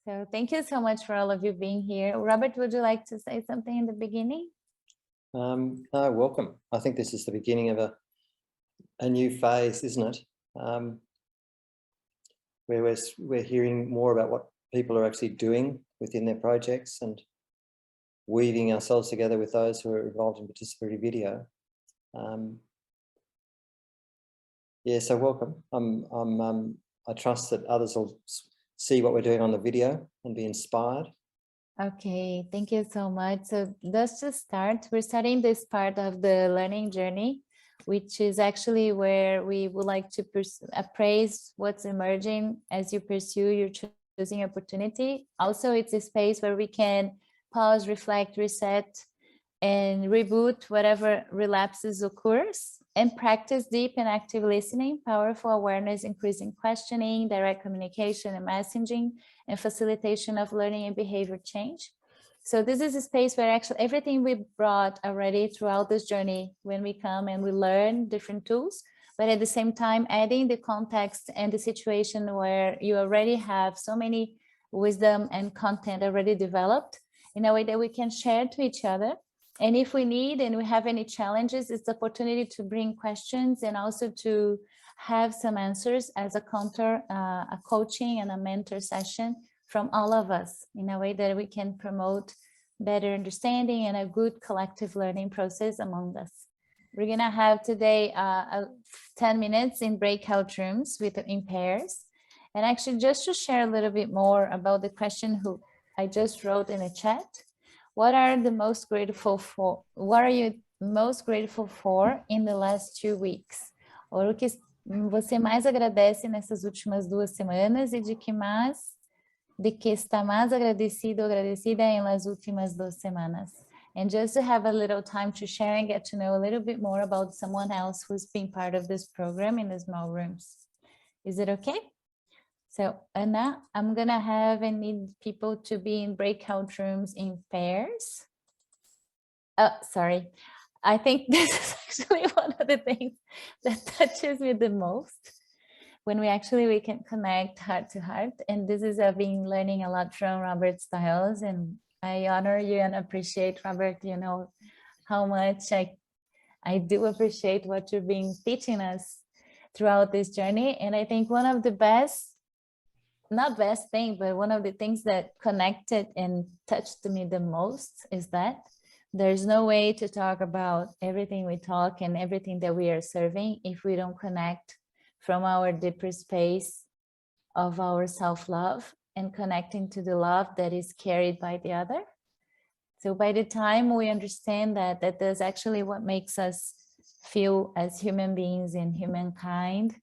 So thank you so much for all of you being here. Robert, would you like to say something in the beginning? No, welcome. I think this is the beginning of a new phase, isn't it? Where we're hearing more about what people are actually doing within their projects and weaving ourselves together with those who are involved in participatory video. Yeah, so welcome. I trust that others will see what we're doing on the video and be inspired. Okay, thank you so much. So let's just start. We're starting this part of the learning journey, which is actually where we would like to appraise what's emerging as you pursue your choosing opportunity. Also, it's a space where we can pause, reflect, reset, and reboot whatever relapses occurs, and practice deep and active listening, powerful awareness, increasing questioning, direct communication and messaging, and facilitation of learning and behavior change. So this is a space where actually everything we brought already throughout this journey, when we come and we learn different tools, but at the same time adding the context and the situation where you already have so many wisdom and content already developed in a way that we can share to each other. And if we need and we have any challenges, it's the opportunity to bring questions and also to have some answers as a counter, a coaching and a mentor session from all of us in a way that we can promote better understanding and a good collective learning process among us. We're gonna have today 10 minutes in breakout rooms in pairs. And actually just to share a little bit more about the question who I just wrote in the chat. What are you most grateful for in the last 2 weeks? Ou o que você mais agradece nessas últimas 2 semanas e de que está mais agradecido ou agradecida em las últimas 2 semanas? And just to have a little time to share and get to know a little bit more about someone else who's been part of this program in the small rooms. Is it okay? So Anna, I'm gonna have and need people to be in breakout rooms in pairs. Oh, sorry. I think this is actually one of the things that touches me the most when we can connect heart to heart. And this is I've been learning a lot from Robert Stiles, and I honor you and appreciate, Robert, you know, how much I do appreciate what you've been teaching us throughout this journey. And I think one of the not best thing, but one of the things that connected and touched me the most is that there's no way to talk about everything we talk and everything that we are serving if we don't connect from our deeper space of our self-love and connecting to the love that is carried by the other. So by the time we understand that is actually what makes us feel as human beings and humankind,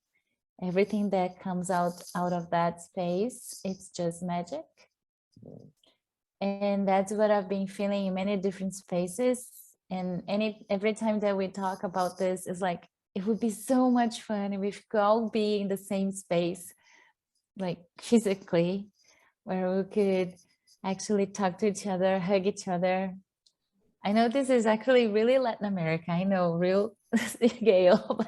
everything that comes out of that space, it's just magic. And that's what I've been feeling in many different spaces. And every time that we talk about this, it's like, it would be so much fun if we could all be in the same space, like physically, where we could actually talk to each other, hug each other. I know this is actually really Latin America. I know, real Gail,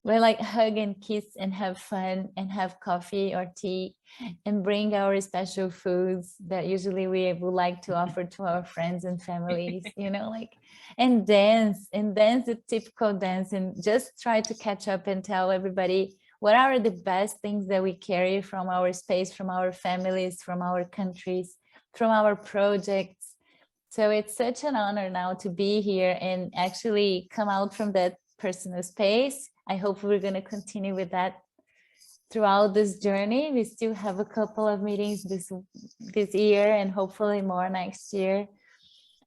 but like hug and kiss and have fun and have coffee or tea and bring our special foods that usually we would like to offer to our friends and families, you know, like, and dance the typical dance and just try to catch up and tell everybody what are the best things that we carry from our space, from our families, from our countries, from our projects. So it's such an honor now to be here and actually come out from that personal space. I hope we're going to continue with that throughout this journey. We still have a couple of meetings this year and hopefully more next year.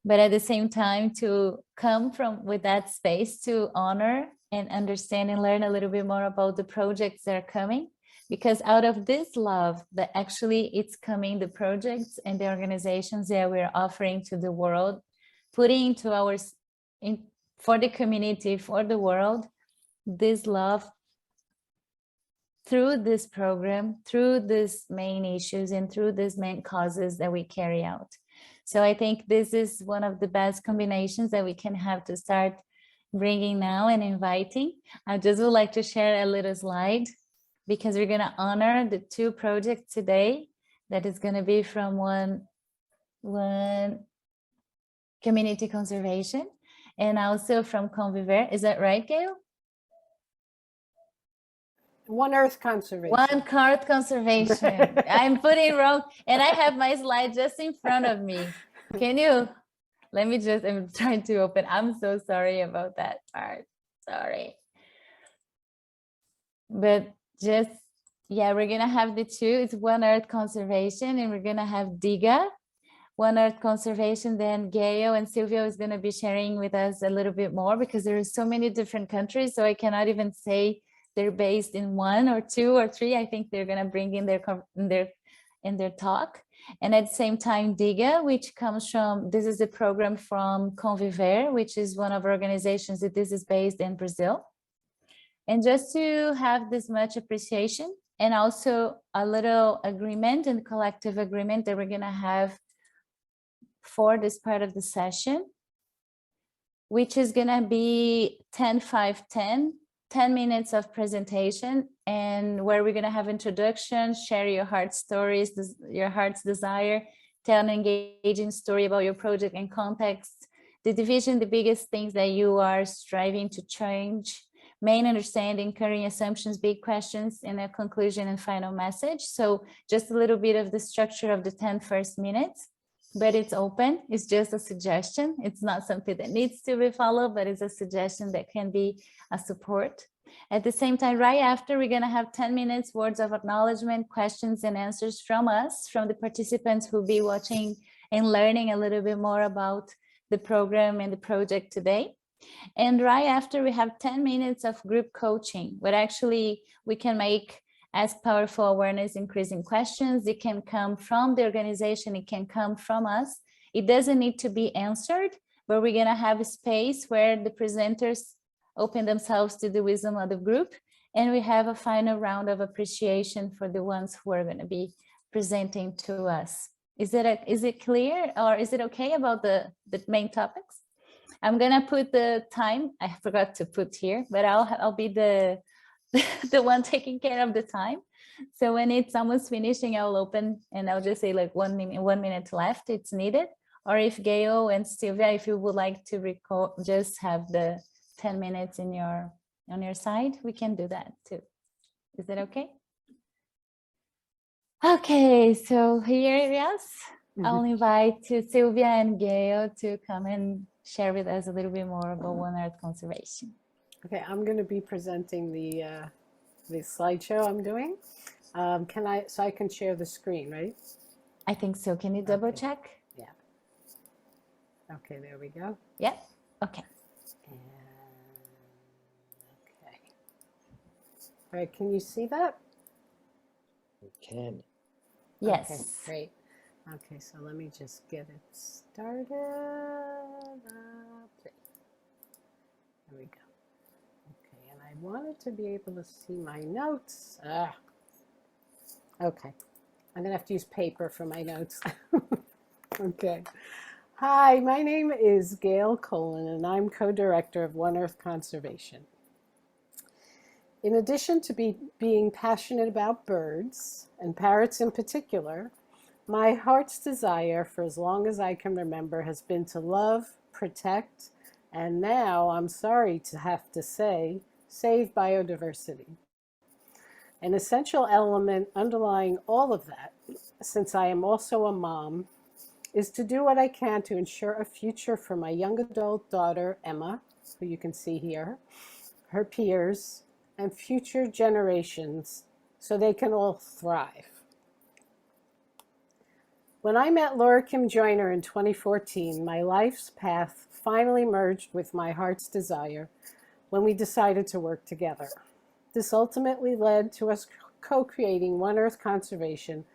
But at the same time, to come from with that space to honor and understand and learn a little bit more about the projects that are coming, because out of this love that actually it's coming, the projects and the organizations that we're offering to the world, putting into for the community, for the world, this love through this program, through these main issues and through these main causes that we carry out. So I think this is one of the best combinations that we can have to start bringing now and inviting. I just would like to share a little slide because we're going to honor the 2 projects today that is going to be from one community conservation, and also from Conviver. Is that right, Gail? One Earth Conservation. One Earth Conservation. I'm putting wrong, and I have my slide just in front of me. Can you, let me just, I'm trying to open. I'm so sorry about that part. Sorry. But just, yeah, we're gonna have the two. It's One Earth Conservation, and we're gonna have DIGA, One Earth Conservation. Then Gail and Silvio is gonna be sharing with us a little bit more, because there are so many different countries, so I cannot even say they're based in one or two or three. I think they're gonna bring in their talk. And at the same time, DIGA, which comes from, this is a program from Conviver, which is one of our organizations that this is based in Brazil. And just to have this much appreciation, and also a little agreement and collective agreement that we're gonna have for this part of the session, which is gonna be 10-5-10, 10 minutes of presentation, and where we're gonna have introduction, share your heart stories, your heart's desire, tell an engaging story about your project and context, the division, the biggest things that you are striving to change, main understanding, current assumptions, big questions, and a conclusion and final message. So just a little bit of the structure of the 10 first minutes, but it's open. It's just a suggestion. It's not something that needs to be followed, but it's a suggestion that can be a support. At the same time, right after, we're gonna have 10 minutes words of acknowledgement, questions and answers from us, from the participants who'll be watching and learning a little bit more about the program and the project today. And right after, we have 10 minutes of group coaching, where actually we can make as powerful awareness increasing questions. It can come from the organization, it can come from us. It doesn't need to be answered, but we're gonna have a space where the presenters open themselves to the wisdom of the group. And we have a final round of appreciation for the ones who are gonna be presenting to us. Is it clear, or is it okay about the main topics? I'm gonna put the time, I forgot to put here, but I'll be the the one taking care of the time. So when it's almost finishing, I'll open and I'll just say like 1 minute left, it's needed. Or if Gail and Sylvia, if you would like to record, just have the 10 minutes on your side, we can do that too. Is that okay? Okay, so here, yes, I'll invite Sylvia and Gail to come and share with us a little bit more about One Earth Conservation. Okay, I'm going to be presenting the slideshow I'm doing. So I can share the screen, right? I think so. Can you double check? Yeah. Okay, there we go. Yeah. Okay. And, okay. All right, can you see that? We can. Yes. Okay, great. Okay, so let me just get it started. There we go. Okay, and I wanted to be able to see my notes. Okay, I'm gonna have to use paper for my notes. Okay. Hi, my name is Gail Colin, and I'm co-director of One Earth Conservation. In addition to being passionate about birds, and parrots in particular, my heart's desire for as long as I can remember has been to love, protect, and now, I'm sorry to have to say, save biodiversity. An essential element underlying all of that, since I am also a mom, is to do what I can to ensure a future for my young adult daughter, Emma, who you can see here, her peers, and future generations so they can all thrive. When I met Laura Kim Joyner in 2014, my life's path finally merged with my heart's desire when we decided to work together. This ultimately led to us co-creating One Earth Conservation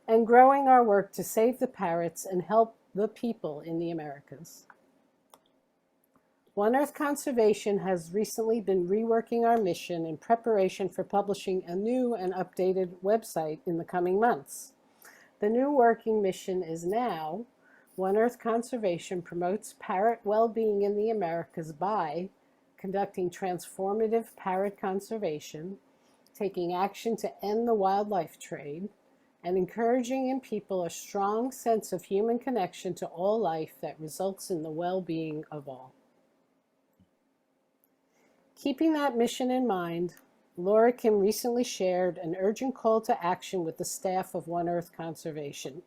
and growing our work to save the parrots and help the people in the Americas. One Earth Conservation has recently been reworking our mission in preparation for publishing a new and updated website in the coming months. The new working mission is now, One Earth Conservation promotes parrot well-being in the Americas by conducting transformative parrot conservation, taking action to end the wildlife trade, and encouraging in people a strong sense of human connection to all life that results in the well-being of all. Keeping that mission in mind, Laura Kim recently shared an urgent call to action with the staff of One Earth Conservation,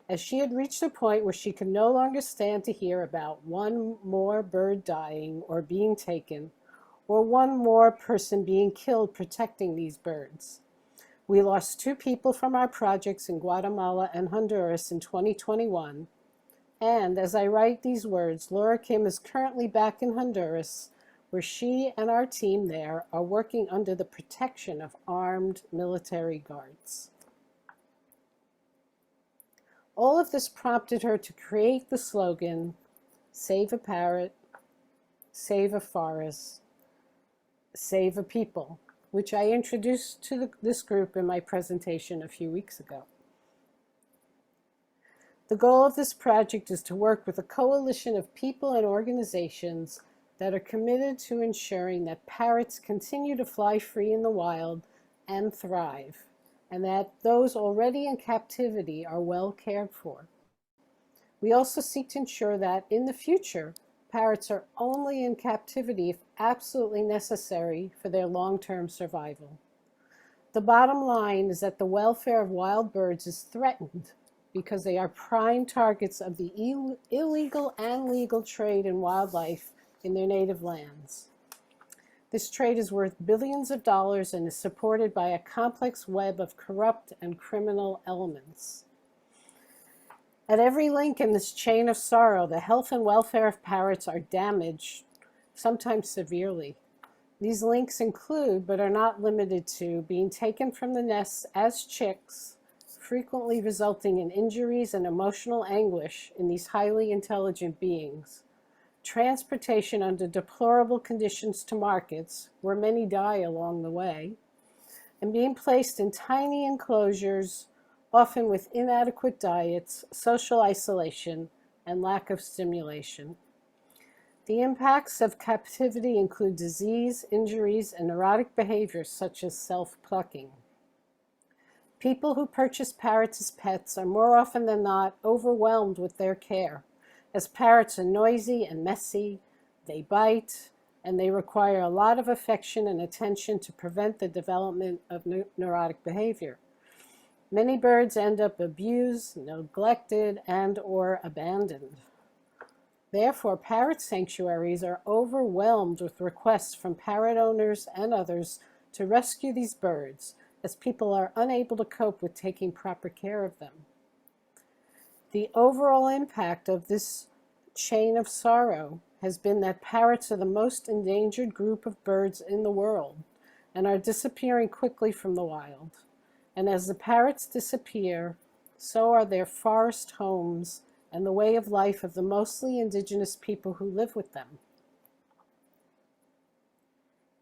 as she had reached a point where she could no longer stand to hear about one more bird dying or being taken, or one more person being killed protecting these birds. We lost 2 people from our projects in Guatemala and Honduras in 2021, and as I write these words, Laura Kim is currently back in Honduras, where she and our team there are working under the protection of armed military guards. All of this prompted her to create the slogan, "Save a parrot, save a forest, save a people," which I introduced to this group in my presentation a few weeks ago. The goal of this project is to work with a coalition of people and organizations that are committed to ensuring that parrots continue to fly free in the wild and thrive, and that those already in captivity are well cared for. We also seek to ensure that in the future, parrots are only in captivity if absolutely necessary for their long-term survival. The bottom line is that the welfare of wild birds is threatened because they are prime targets of the illegal and legal trade in wildlife in their native lands. This trade is worth billions of dollars and is supported by a complex web of corrupt and criminal elements. At every link in this chain of sorrow, the health and welfare of parrots are damaged, sometimes severely. These links include, but are not limited to, being taken from the nests as chicks, frequently resulting in injuries and emotional anguish in these highly intelligent beings, transportation under deplorable conditions to markets, where many die along the way, and being placed in tiny enclosures, often with inadequate diets, social isolation, and lack of stimulation. The impacts of captivity include disease, injuries, and neurotic behaviors such as self-plucking. People who purchase parrots as pets are more often than not overwhelmed with their care, as parrots are noisy and messy, they bite, and they require a lot of affection and attention to prevent the development of neurotic behavior. Many birds end up abused, neglected, and/or abandoned. Therefore, parrot sanctuaries are overwhelmed with requests from parrot owners and others to rescue these birds, as people are unable to cope with taking proper care of them. The overall impact of this chain of sorrow has been that parrots are the most endangered group of birds in the world and are disappearing quickly from the wild. And as the parrots disappear, so are their forest homes and the way of life of the mostly indigenous people who live with them.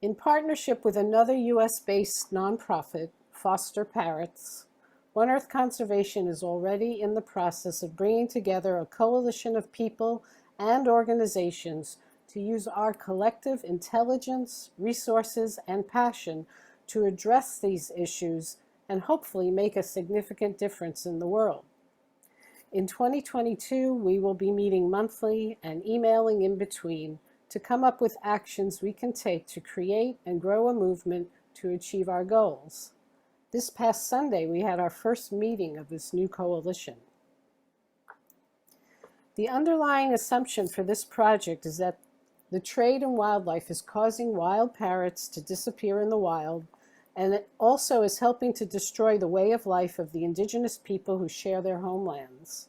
In partnership with another US-based nonprofit, Foster Parrots, One Earth Conservation is already in the process of bringing together a coalition of people and organizations to use our collective intelligence, resources, and passion to address these issues and hopefully make a significant difference in the world. In 2022, we will be meeting monthly and emailing in between to come up with actions we can take to create and grow a movement to achieve our goals. This past Sunday, we had our first meeting of this new coalition. The underlying assumption for this project is that the trade in wildlife is causing wild parrots to disappear in the wild, and it also is helping to destroy the way of life of the indigenous people who share their homelands.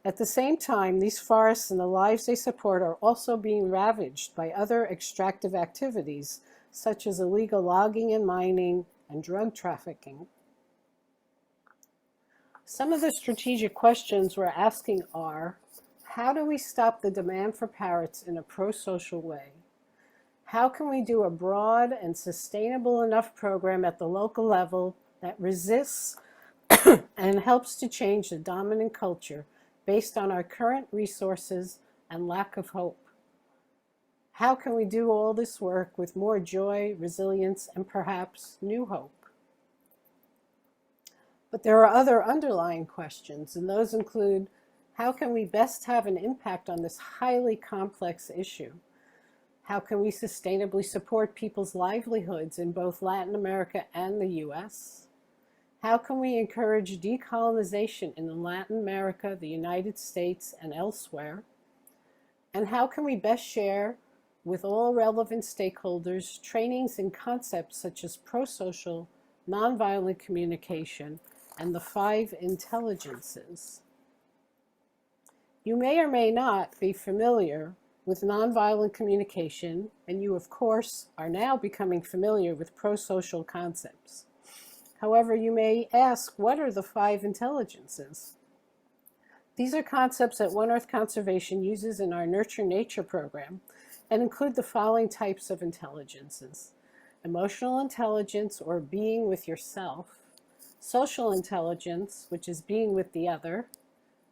At the same time, these forests and the lives they support are also being ravaged by other extractive activities, such as illegal logging and mining and drug trafficking. Some of the strategic questions we're asking are, how do we stop the demand for parrots in a pro-social way? How can we do a broad and sustainable enough program at the local level that resists and helps to change the dominant culture based on our current resources and lack of hope? How can we do all this work with more joy, resilience, and perhaps new hope? But there are other underlying questions, and those include, how can we best have an impact on this highly complex issue? How can we sustainably support people's livelihoods in both Latin America and the US? How can we encourage decolonization in Latin America, the United States, and elsewhere? And how can we best share with all relevant stakeholders trainings in concepts such as pro-social, nonviolent communication, and the 5 intelligences? You may or may not be familiar with nonviolent communication, and you, of course, are now becoming familiar with pro-social concepts. However, you may ask, what are the 5 intelligences? These are concepts that One Earth Conservation uses in our Nurture Nature program and include the following types of intelligences: emotional intelligence, or being with yourself; social intelligence, which is being with the other;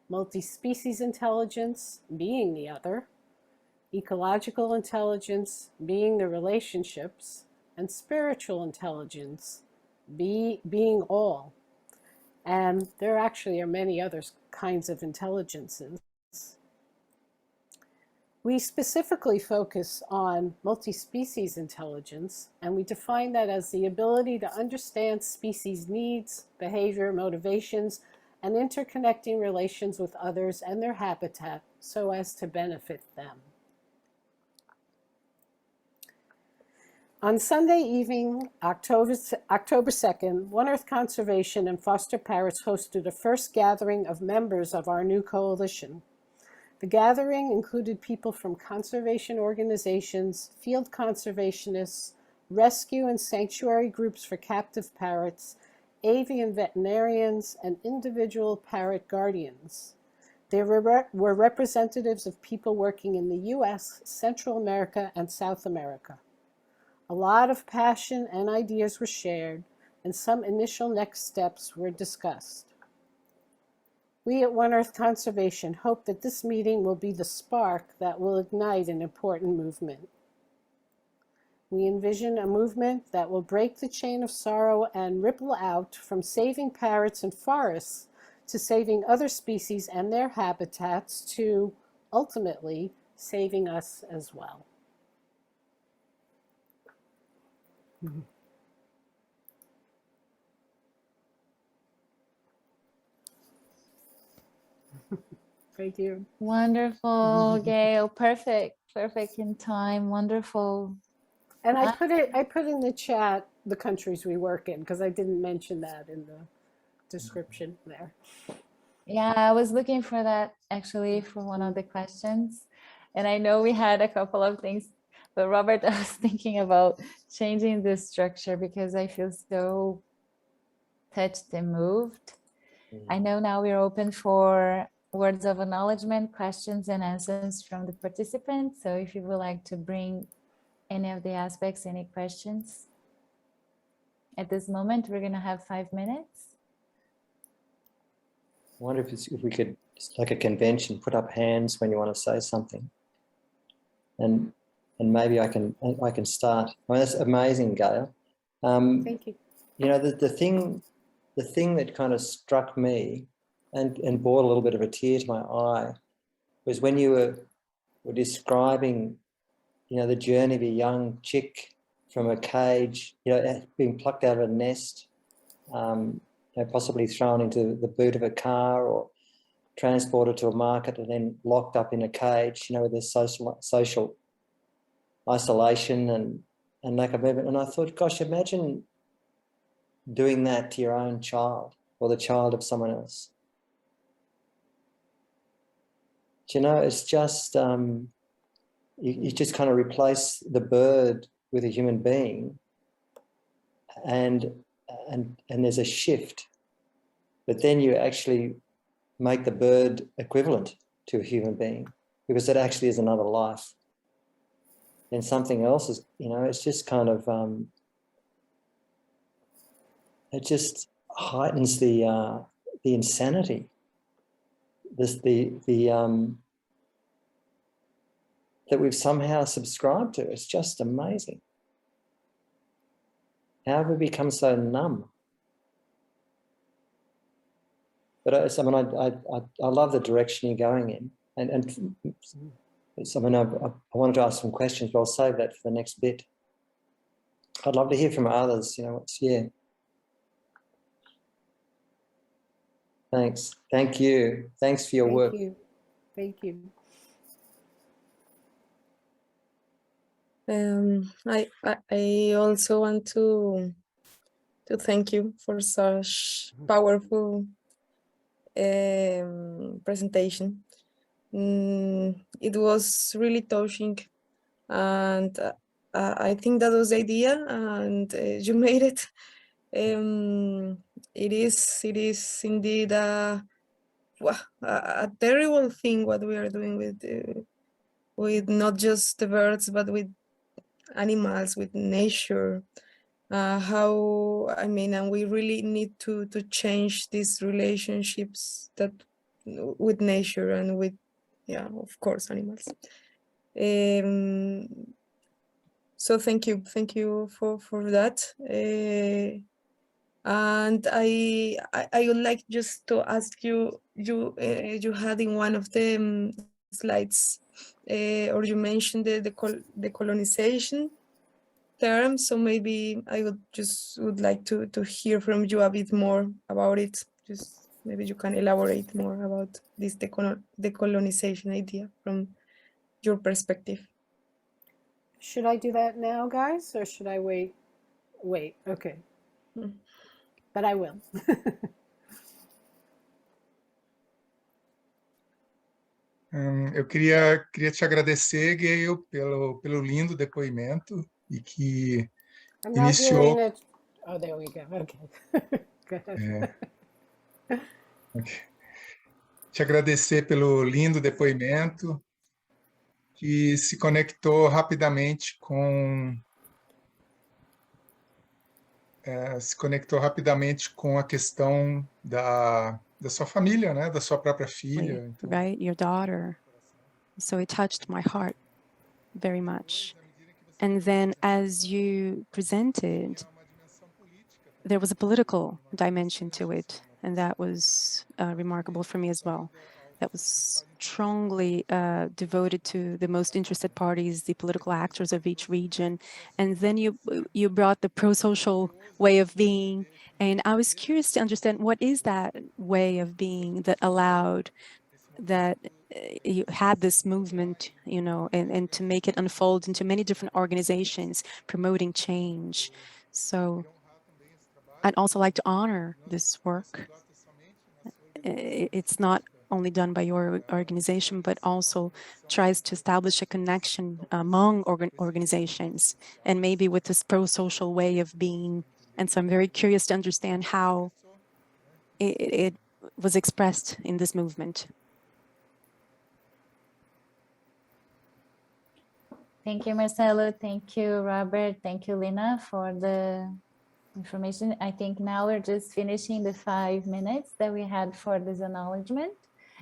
multi-species intelligence, being the other; ecological intelligence, being the relationships; and spiritual intelligence, being all. And there actually are many other kinds of intelligences. We specifically focus on multi-species intelligence, and we define that as the ability to understand species' needs, behavior, motivations, and interconnecting relations with others and their habitat so as to benefit them. On Sunday evening, October 2nd, One Earth Conservation and Foster Parrots hosted a first gathering of members of our new coalition. The gathering included people from conservation organizations, field conservationists, rescue and sanctuary groups for captive parrots, avian veterinarians, and individual parrot guardians. There were representatives of people working in the US, Central America, and South America. A lot of passion and ideas were shared, and some initial next steps were discussed. We at One Earth Conservation hope that this meeting will be the spark that will ignite an important movement. We envision a movement that will break the chain of sorrow and ripple out from saving parrots and forests to saving other species and their habitats to, ultimately, saving us as well. Thank you. Wonderful, Gail. Perfect in time. Wonderful. And I put in the chat the countries we work in, because I didn't mention that in the description there. Yeah, I was looking for that actually for one of the questions. And I know we had a couple of things, but Robert, I was thinking about changing the structure because I feel so touched and moved. I know now we're open for words of acknowledgement, questions and answers from the participants. So if you would like to bring any of the aspects, any questions. At this moment, we're going to have 5 minutes. I wonder if we could, like a convention, put up hands when you want to say something. And maybe I can start. I mean, that's amazing, Gail. Thank you. You know, the thing that kind of struck me and brought a little bit of a tear to my eye was when you were describing, you know, the journey of a young chick from a cage, you know, being plucked out of a nest, you know, possibly thrown into the boot of a car or transported to a market and then locked up in a cage, you know, with their social isolation and lack of movement. And I thought, gosh, imagine doing that to your own child or the child of someone else. Do you know, it's just, you just kind of replace the bird with a human being and there's a shift, but then you actually make the bird equivalent to a human being because it actually is another life. And something else is, you know, it's just kind of, it just heightens the insanity, that we've somehow subscribed to. It's just amazing. How have we become so numb? But I mean, I love the direction you're going in, and I mean, I wanted to ask some questions, but I'll save that for the next bit. I'd love to hear from others. You know, Thanks. Thank you. Thanks for your work. Thank you. Thank you. I also want to thank you for such powerful presentation. It was really touching, and I think that was the idea, and you made it. It is indeed a terrible thing what we are doing with not just the birds, but with animals, with nature. And we really need to change these relationships that with nature and with, of course, animals. So thank you for that. And I would like just to ask you had in one of the slides, or you mentioned the colonization term, so maybe I would like to hear from you a bit more about it. Just maybe you can elaborate more about this decolonization idea from your perspective. Should I do that now, guys, or should I wait? Wait, okay. But I will. Eu queria te agradecer, Gayle, pelo lindo depoimento e que I'm not iniciou. hearing it. Oh, there we go. Okay. Go ahead. Okay. Te agradecer pelo lindo depoimento que se conectou rapidamente com a questão da sua família, né? Da sua própria filha. Então, right, your daughter. So it touched my heart very much. And then as you presented, there was a political dimension to it, and that was remarkable for me as well. That was strongly devoted to the most interested parties, the political actors of each region. And then you brought the pro-social way of being. And I was curious to understand, what is that way of being that allowed that you had this movement, you know, and to make it unfold into many different organizations promoting change. So I'd also like to honor this work. It's not only done by your organization, but also tries to establish a connection among organizations, and maybe with this pro-social way of being. And so I'm very curious to understand how it was expressed in this movement. Thank you, Marcelo. Thank you, Robert. Thank you, Lina, for the information. I think now we're just finishing the 5 minutes that we had for this acknowledgement.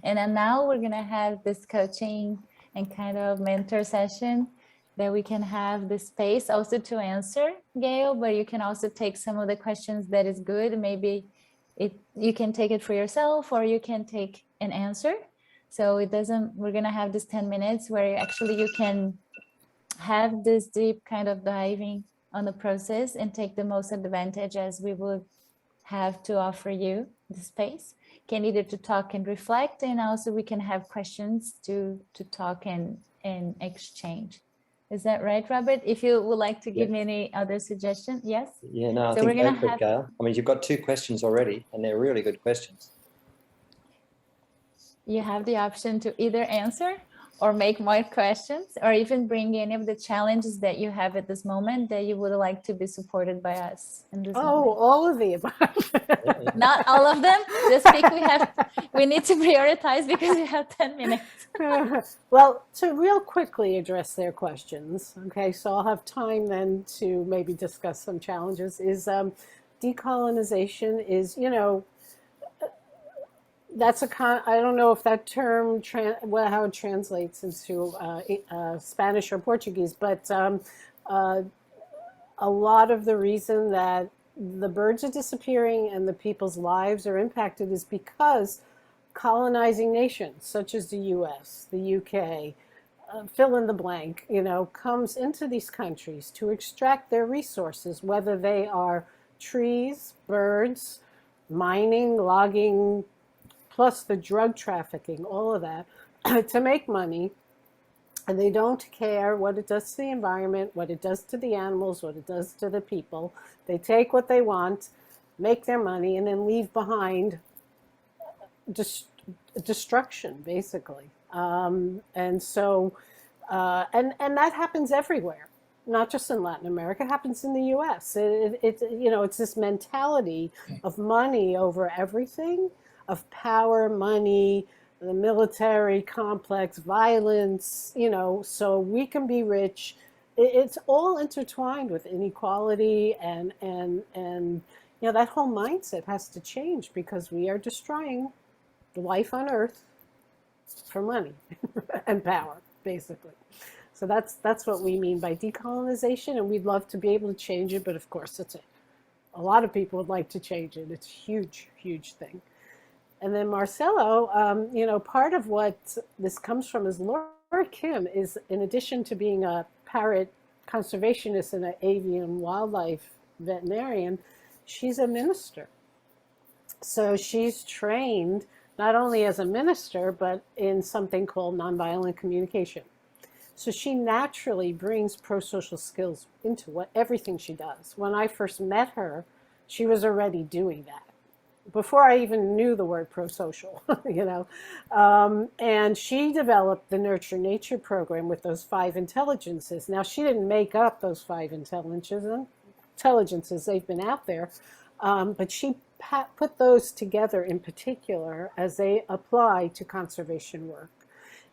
And then now we're going to have this coaching and kind of mentor session that we can have the space also to answer, Gayle, but you can also take some of the questions that is good. Maybe you can take it for yourself, or you can take an answer. So we're going to have this 10 minutes where actually you can have this deep kind of diving on the process and take the most advantage, as we would have to offer you the space. Can either to talk and reflect, and also we can have questions to talk and exchange. Is that right, Robert? If you would like to give me any other suggestion, yes? Yeah, no, I So think we're gonna go for it, Gayle. I mean, you've got 2 questions already, and they're really good questions. You have the option to either answer or make more questions, or even bring any of the challenges that you have at this moment that you would like to be supported by us in this moment. All of the above. Not all of them. Just pick. We need to prioritize because we have 10 minutes. Well, to real quickly address their questions, okay, so I'll have time then to maybe discuss some challenges, is decolonization is, you know, that's I don't know if that term, how it translates into Spanish or Portuguese, but a lot of the reason that the birds are disappearing and the people's lives are impacted is because colonizing nations such as the US, the UK, fill in the blank, comes into these countries to extract their resources, whether they are trees, birds, mining, logging, plus the drug trafficking, all of that, to make money. And they don't care what it does to the environment, what it does to the animals, what it does to the people. They take what they want, make their money, and then leave behind destruction, basically. And so, and that happens everywhere, not just in Latin America. It happens in the U.S. It's this mentality of money over everything, of power, money, the military complex, violence, so we can be rich. It's all intertwined with inequality and that whole mindset has to change because we are destroying the life on Earth for money and power, basically. So that's what we mean by decolonization, and we'd love to be able to change it, but of course a lot of people would like to change it. It's a huge, huge thing. And then Marcelo, part of what this comes from is Laura Kim is, in addition to being a parrot conservationist and an avian wildlife veterinarian, she's a minister. So she's trained not only as a minister, but in something called nonviolent communication. So she naturally brings pro-social skills into everything she does. When I first met her, she was already doing that before I even knew the word pro-social, and she developed the Nurture Nature program with those 5 intelligences. Now, she didn't make up those 5 intelligences. They've been out there, but she put those together in particular as they apply to conservation work.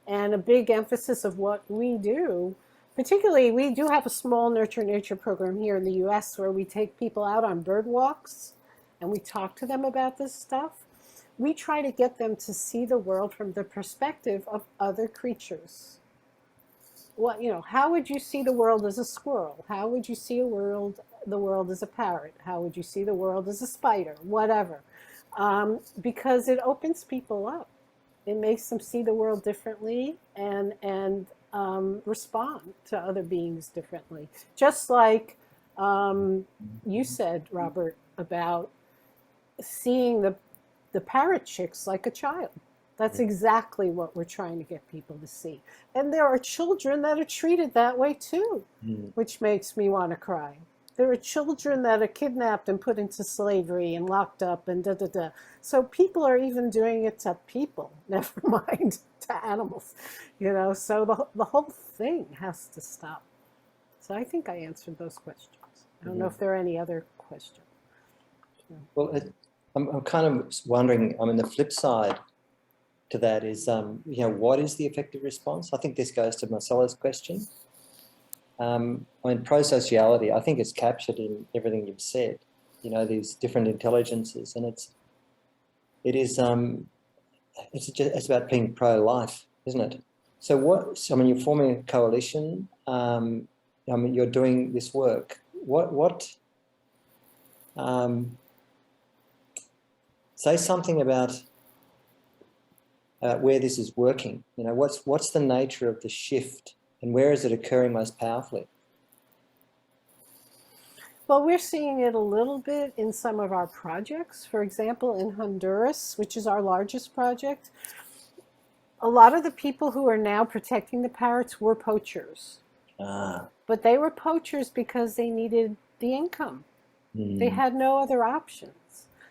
And a big emphasis of what we do, particularly, we do have a small Nurture Nature program here in the US where we take people out on bird walks and we talk to them about this stuff. We try to get them to see the world from the perspective of other creatures. How would you see the world as a squirrel? How would you see the world as a parrot? How would you see the world as a spider? Whatever. Because it opens people up. It makes them see the world differently and respond to other beings differently. Just like you said, Robert, about seeing the parrot chicks like a child. That's exactly what we're trying to get people to see. And there are children that are treated that way too, which makes me want to cry. There are children that are kidnapped and put into slavery and locked up and da-da-da. So people are even doing it to people, never mind to animals, so the whole thing has to stop. So I think I answered those questions. I don't know if there are any other questions. Well, I'm kind of wondering, the flip side to that is, what is the effective response? I think this goes to Marcelo's question. Pro-sociality, I think it's captured in everything you've said, these different intelligences, and it's about being pro-life, isn't it? So you're forming a coalition, you're doing this work. Say something about where this is working. What's the nature of the shift and where is it occurring most powerfully? Well, we're seeing it a little bit in some of our projects. For example, in Honduras, which is our largest project, a lot of the people who are now protecting the parrots were poachers. But they were poachers because they needed the income. They had no other options.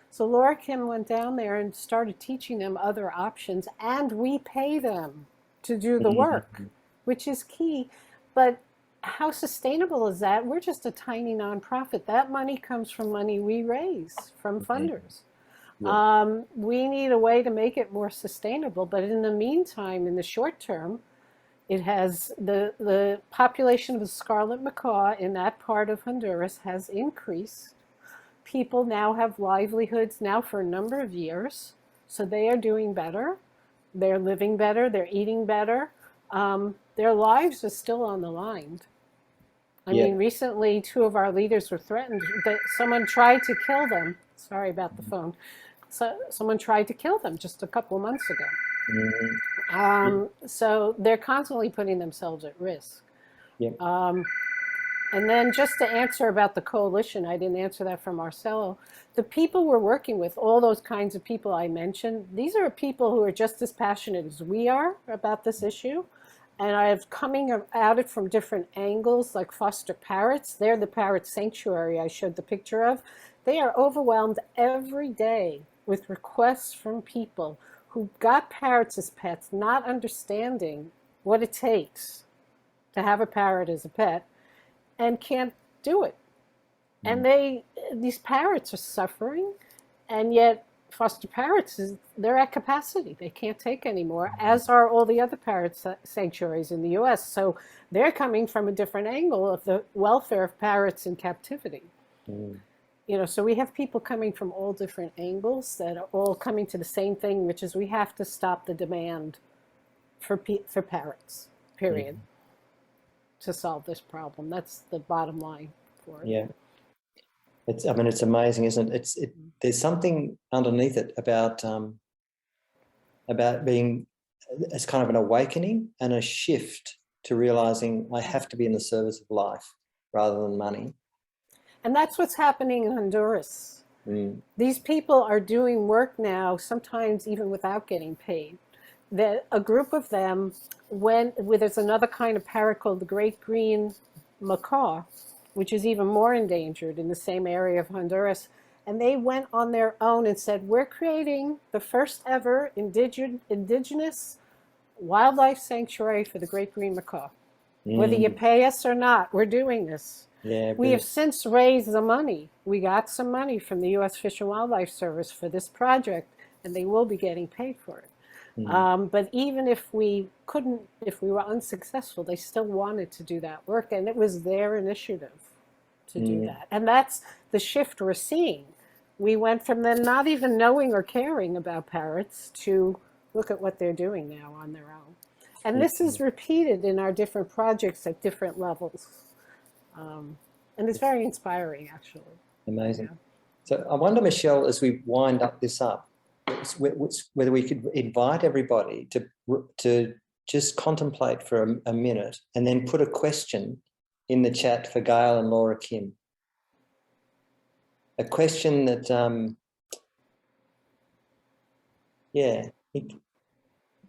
So Laura Kim went down there and started teaching them other options, and we pay them to do the work, which is key. But how sustainable is that? We're just a tiny nonprofit. That money comes from money we raise from funders. Yeah. We need a way to make it more sustainable, but in the meantime, in the short term, it has the population of the scarlet macaw in that part of Honduras has increased. People now have livelihoods now for a number of years, so they are doing better. They're living better. They're eating better. Their lives are still on the line. I Yeah. mean, recently, two of our leaders were threatened that someone tried to kill them. Sorry about the phone. So someone tried to kill them just a couple of months ago. So they're constantly putting themselves at risk. Yeah. And then just to answer about the coalition, I didn't answer that from Marcelo. The people we're working with, all those kinds of people I mentioned, these are people who are just as passionate as we are about this issue. And I've coming at it from different angles, like foster parrots. They're the parrot sanctuary I showed the picture of. They are overwhelmed every day with requests from people who got parrots as pets, not understanding what it takes to have a parrot as a pet, and can't do it. And these parrots are suffering, and yet foster parrots, they're at capacity. They can't take anymore, as are all the other parrot sanctuaries in the US. So they're coming from a different angle of the welfare of parrots in captivity. You know, so we have people coming from all different angles that are all coming to the same thing, which is we have to stop the demand for parrots, period, to solve this problem. That's the bottom line for it. Yeah. I mean, it's amazing, isn't it? There's something underneath it about being, it's kind of an awakening and a shift to realizing I have to be in the service of life rather than money. And that's what's happening in Honduras. These people are doing work now, sometimes even without getting paid. A group of them there's another kind of parrot called the great green macaw, which is even more endangered in the same area of Honduras. And they went on their own and said, we're creating the first ever indigenous wildlife sanctuary for the great green macaw. Whether you pay us or not, we're doing this. Yeah, we have since raised the money. We got some money from the U.S. Fish and Wildlife Service for this project, and they will be getting paid for it. But even if we were unsuccessful, they still wanted to do that work, and it was their initiative to do that. And that's the shift we're seeing. We went from them not even knowing or caring about parrots to look at what they're doing now on their own. And this is repeated in our different projects at different levels. And it's very inspiring, actually. Amazing. Yeah. So I wonder, Michelle, as we wind this up, whether we could invite everybody to just contemplate for a minute and then put a question in the chat for Gail and Laura Kim. A question that,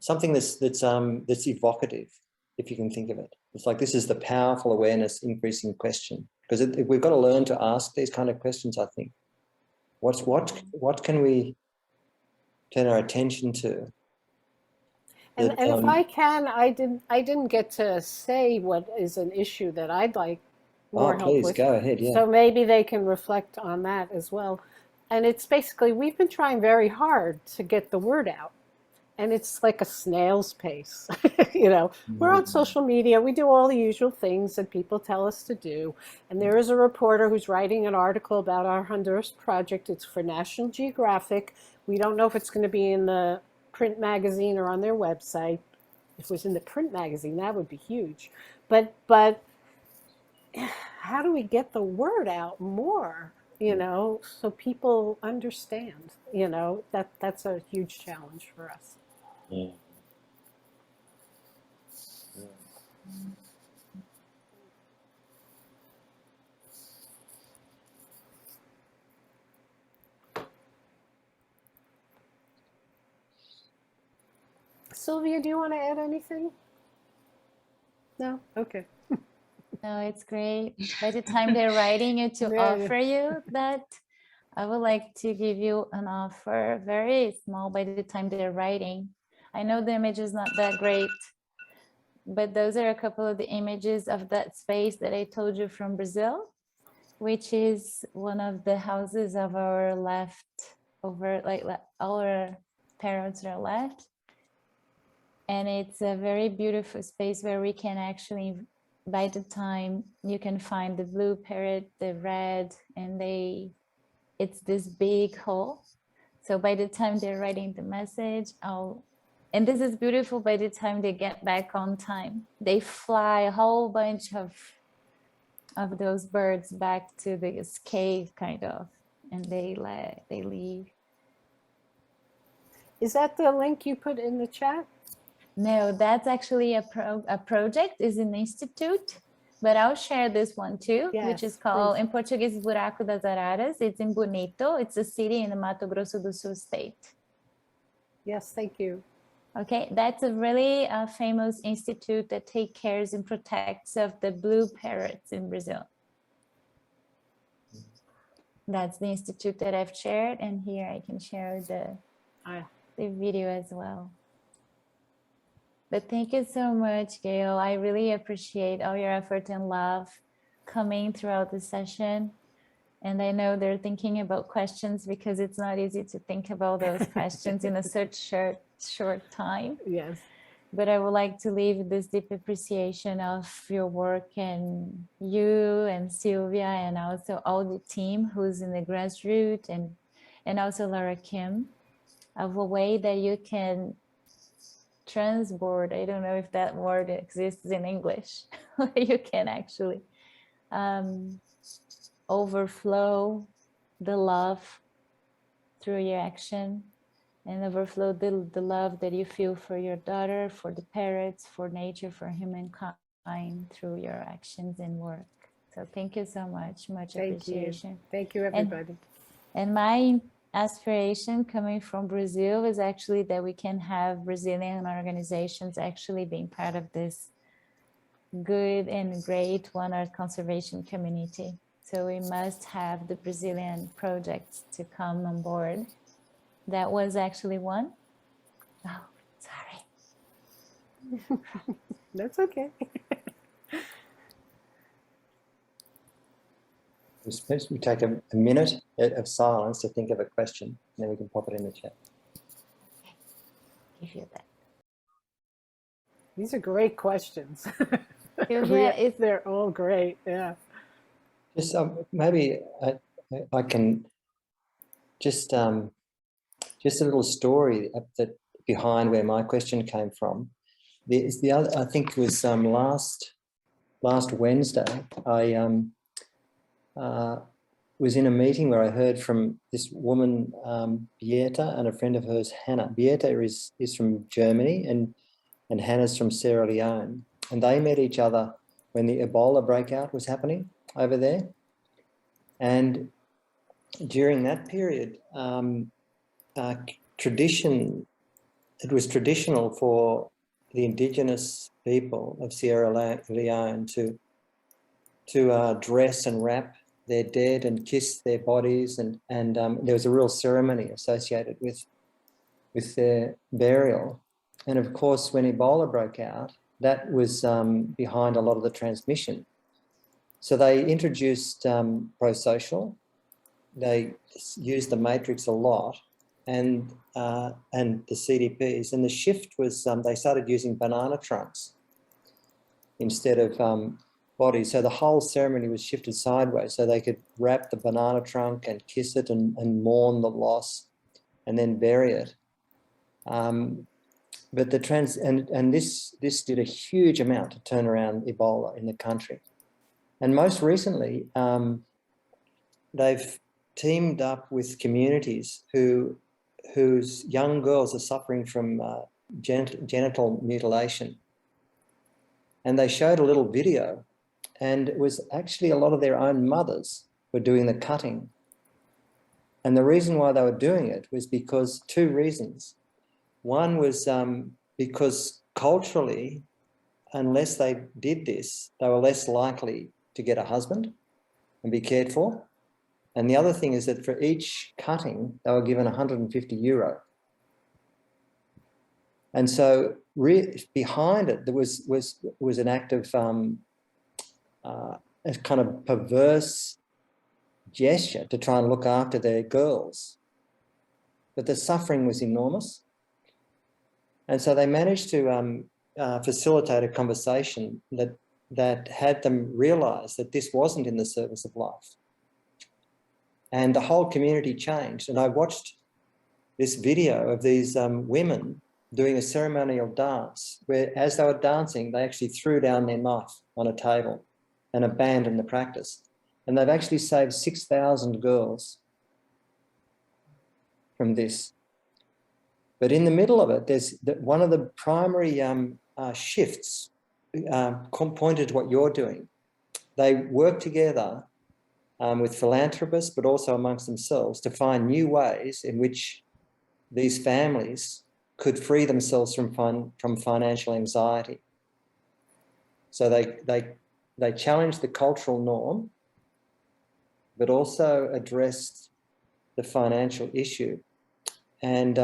something that's evocative, if you can think of it. It's like, this is the powerful awareness increasing question, because we've got to learn to ask these kind of questions, I think. What can we turn our attention to? And if I can, I didn't get to say what is an issue that I'd like more help with. Please go ahead. Yeah. So maybe they can reflect on that as well. And it's basically, we've been trying very hard to get the word out. And it's like a snail's pace. You know, we're on social media. We do all the usual things that people tell us to do. And there is a reporter who's writing an article about our Honduras project. It's for National Geographic. We don't know if it's going to be in the print magazine or on their website. If it was in the print magazine, that would be huge. But how do we get the word out more, you know, so people understand, you know, that's a huge challenge for us. Yeah. Sylvia, do you want to add anything? No? Okay. No, it's great. By the time they're writing it to offer you that, I would like to give you an offer, very small, by the time they're writing. I know the image is not that great, but those are a couple of the images of that space that I told you from Brazil, which is one of the houses of our left, over like our parents are left. And it's a very beautiful space where we can actually, by the time you can find the blue parrot, the red, and it's this big hole. So by the time they're writing the message, and this is beautiful, by the time they get back on time, they fly a whole bunch of of those birds back to this cave, kind of, and they leave. Is that the link you put in the chat? No, that's actually a project, is an institute, but I'll share this one too, which is Yes, called, please. in Portuguese, Buraco das Araras. It's in Bonito. It's a city in the Mato Grosso do Sul state. Yes, thank you. Okay, that's a really famous institute that takes care and protects of the blue parrots in Brazil. That's the institute that I've shared, and here I can share the video as well. But thank you so much, Gail. I really appreciate all your effort and love coming throughout the session. And I know they're thinking about questions, because it's not easy to think about those questions in a such short time. Yes. But I would like to leave this deep appreciation of your work, and you and Sylvia, and also all the team who's in the grassroots, and also Laura Kim, of a way that you can transboard. I don't know if that word exists in English. You can actually overflow the love through your action, and overflow the love that you feel for your daughter, for the parrots, for nature, for humankind through your actions and work. So thank you so much. Much appreciation. Thank you, everybody. And my aspiration coming from Brazil is actually that we can have Brazilian organizations actually being part of this good and great One Earth conservation community. So we must have the Brazilian projects to come on board. That was actually one. Oh, sorry. That's okay. Suppose we take a minute of silence to think of a question, and then we can pop it in the chat. Give you that. These are great questions. Sylvia, they're all great. Yeah. Just maybe I can just a little story that behind where my question came from. There's the other. I think it was last Wednesday. I was in a meeting where I heard from this woman, Beata, and a friend of hers, Hannah. Beata is from Germany, and Hannah's from Sierra Leone, and they met each other when the Ebola breakout was happening over there. And during that period, it was traditional for the indigenous people of Sierra Leone to dress and wrap their dead and kiss their bodies, and there was a real ceremony associated with their burial. And of course, when Ebola broke out, that was behind a lot of the transmission. So they introduced pro-social. They used the matrix a lot, and the CDPs. And the shift was they started using banana trunks instead of bodies. So the whole ceremony was shifted sideways, so they could wrap the banana trunk and kiss it and mourn the loss, and then bury it. But this did a huge amount to turn around Ebola in the country. And most recently, they've teamed up with communities whose young girls are suffering from genital mutilation. And they showed a little video, and it was actually a lot of their own mothers were doing the cutting. And the reason why they were doing it was because two reasons. One was because culturally, unless they did this, they were less likely to get a husband and be cared for. And the other thing is that for each cutting, they were given €150. And so behind it, there was an act of a kind of perverse gesture to try and look after their girls. But the suffering was enormous. And so they managed to facilitate a conversation that had them realise that this wasn't in the service of life. And the whole community changed. And I watched this video of these women doing a ceremonial dance where, as they were dancing, they actually threw down their knife on a table and abandoned the practice. And they've actually saved 6,000 girls from this. But in the middle of it, there's one of the primary shifts pointed to what you're doing. They work together with philanthropists, but also amongst themselves to find new ways in which these families could free themselves from financial anxiety. So they challenged the cultural norm, but also addressed the financial issue. And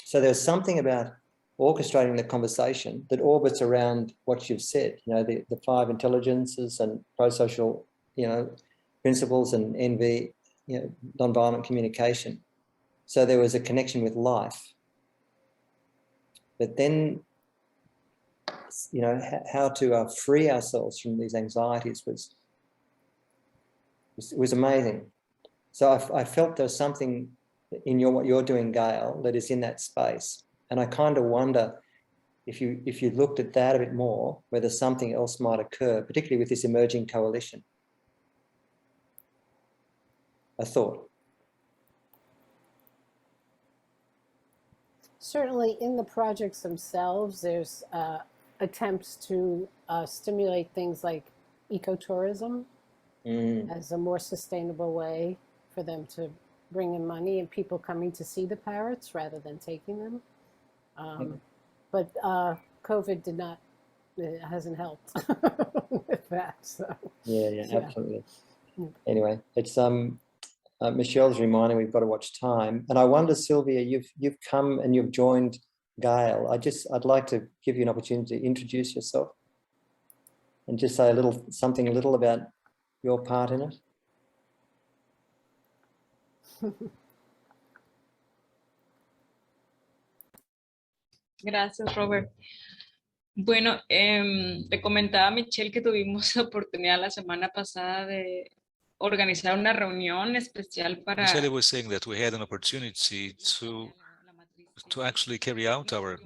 so there's something about orchestrating the conversation that orbits around what you've said, you know, the 5 intelligences and pro-social, you know, principles and NV, you know, nonviolent communication. So there was a connection with life. But then, you know, how to free ourselves from these anxieties was amazing. So I felt there was something in what you're doing, Gail, that is in that space. And I kind of wonder if you looked at that a bit more, whether something else might occur, particularly with this emerging coalition. I thought. Certainly in the projects themselves, there's attempts to stimulate things like ecotourism as a more sustainable way for them to bring in money and people coming to see the parrots rather than taking them. But COVID did not, it hasn't helped with that. So Yeah, absolutely. Anyway, it's Michelle's reminding we've got to watch time, and I wonder, Sylvia, you've come and you've joined Gail. I'd like to give you an opportunity to introduce yourself and just say something about your part in it. Gracias, Robert. Bueno, te comentaba Michelle que tuvimos la oportunidad la semana pasada de organizar una reunión especial para... Michelle was saying that we had an opportunity to actually carry out our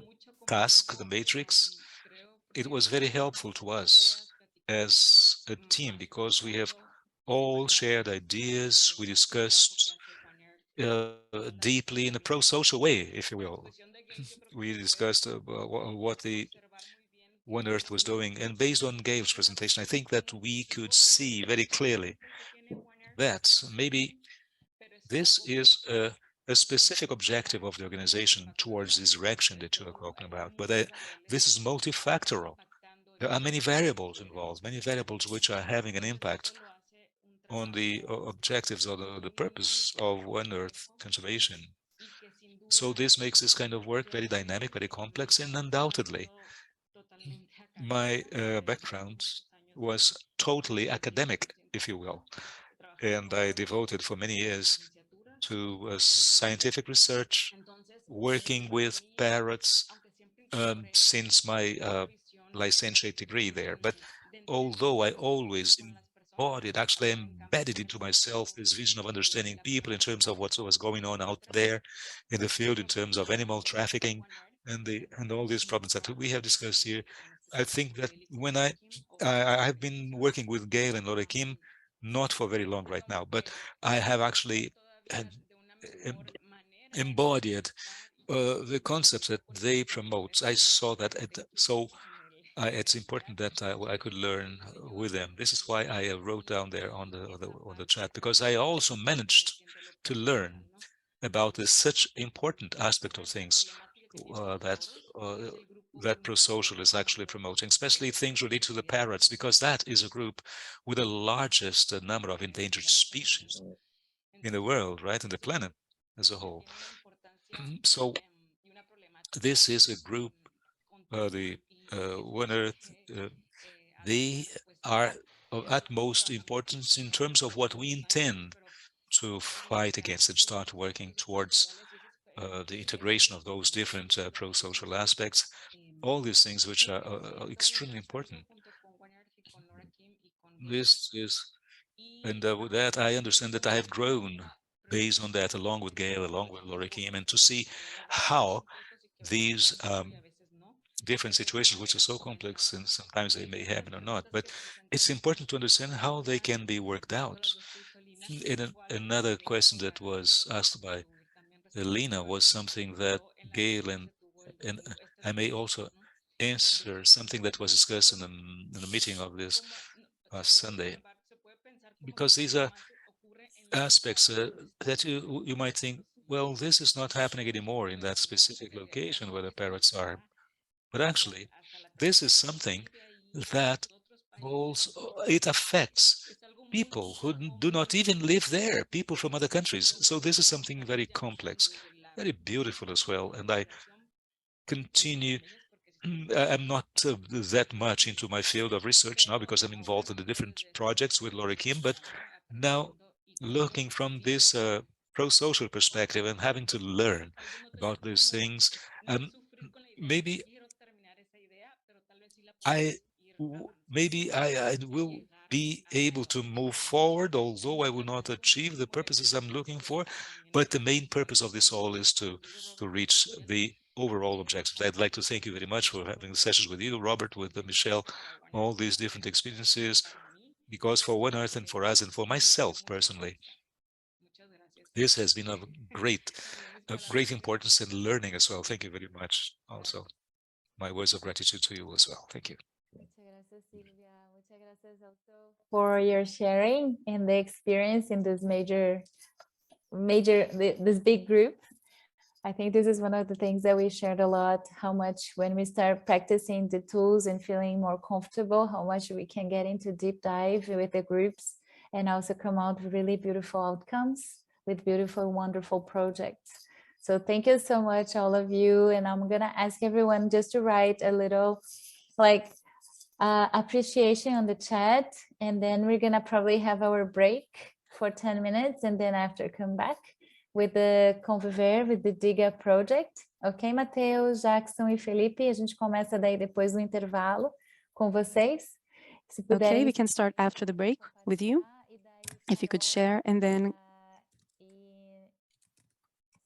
task, the matrix. It was very helpful to us as a team because we have all shared ideas. We discussed deeply in a pro-social way, if you will. We discussed what the One Earth was doing, and based on Gail's presentation, I think that we could see very clearly that maybe this is a specific objective of the organization towards this direction that you are talking about, but this is multifactorial. There are many variables involved, many variables which are having an impact on the objectives or the purpose of One Earth conservation. So this makes this kind of work very dynamic, very complex, and undoubtedly, my background was totally academic, if you will, and I devoted for many years to scientific research, working with parrots since my licentiate degree there. But although I always embodied, actually embedded into myself this vision of understanding people in terms of what was going on out there in the field, in terms of animal trafficking and all these problems that we have discussed here, I think that when I've been working with Gail and Laura Kim, not for very long right now, but I have actually embodied the concepts that they promote. I saw that, it's important that I could learn with them. This is why I wrote down there on the chat, because I also managed to learn about this such important aspect of things that pro-social is actually promoting, especially things related to the parrots, because that is a group with the largest number of endangered species in the world, right, in the planet as a whole. So this is a group, the One Earth, they are of utmost importance in terms of what we intend to fight against and start working towards the integration of those different pro-social aspects, all these things which are extremely important. This is, and with that, I understand that I have grown based on that, along with Gail, along with Laura Kim, and to see how these different situations, which are so complex, and sometimes they may happen or not. But it's important to understand how they can be worked out. And another question that was asked by Elena was something that Gail and I may also answer something that was discussed in the meeting of this Sunday, because these are aspects that you might think, well, this is not happening anymore in that specific location where the parrots are. But actually, this is something that also it affects people who do not even live there, people from other countries. So this is something very complex, very beautiful as well. And I continue. I'm not that much into my field of research now because I'm involved in the different projects with Laura Kim, but now looking from this pro-social perspective and having to learn about these things, maybe I will be able to move forward, although I will not achieve the purposes I'm looking for. But the main purpose of this all is to reach the overall objectives. I'd like to thank you very much for having sessions with you, Robert, with Michelle, all these different experiences, because for One Earth and for us and for myself personally, this has been of great importance and learning as well. Thank you very much. Also, my words of gratitude to you as well. Thank you. For your sharing and the experience in this this big group. I think this is one of the things that we shared a lot, how much when we start practicing the tools and feeling more comfortable, how much we can get into deep dive with the groups and also come out with really beautiful outcomes with beautiful, wonderful projects. So thank you so much, all of you. And I'm gonna ask everyone just to write a little appreciation on the chat, and then we're gonna probably have our break for 10 minutes, and then after come back with the Conviver, with the Diga project. Ok, Matheus, Jackson e Felipe, a gente começa daí depois do intervalo com vocês. Se puderem... Okay, we can start after the break with you, if you could share, and then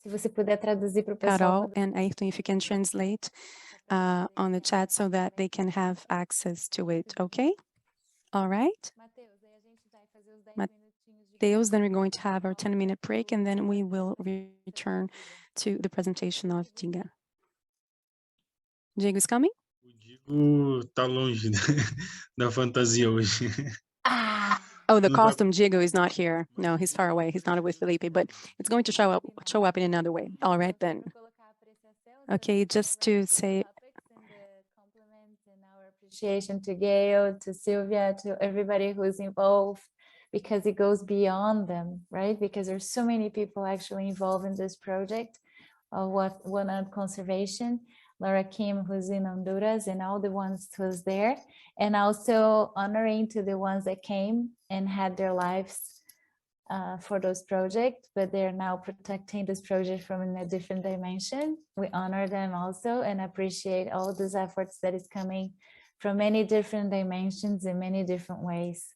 se você puder traduzir para o pessoal. Carol and Ayrton, if you can translate on the chat so that they can have access to it, okay? All right. Mateus, then we're going to have our 10-minute break, and then we will return to the presentation of Diga. Diego is coming? O Diego tá longe da fantasia hoje. Oh, the costume Diego is not here. No, he's far away. He's not with Felipe, but it's going to show up in another way. All right, then. Okay, just to say appreciation to Gail, to Sylvia, to everybody who's involved, because it goes beyond them, right? Because there's so many people actually involved in this project of One Earth Conservation. Laura Kim, who's in Honduras, and all the ones who's there, and also honoring to the ones that came and had their lives for those projects, but they're now protecting this project from in a different dimension. We honor them also and appreciate all these efforts that is coming from many different dimensions in many different ways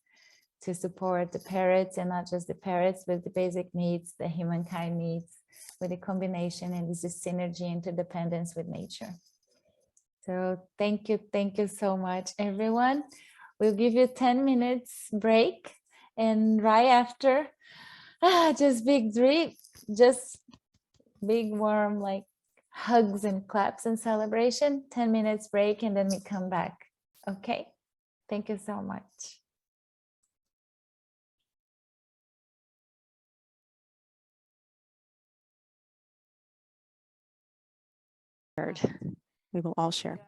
to support the parrots, and not just the parrots, but the basic needs that humankind needs, with a combination and this is synergy, interdependence with nature. So thank you so much, everyone. We'll give you 10 minutes break, and right after, just big drink, just big warm like hugs and claps and celebration, 10 minutes break, and then we come back. Okay, thank you so much. We will all share.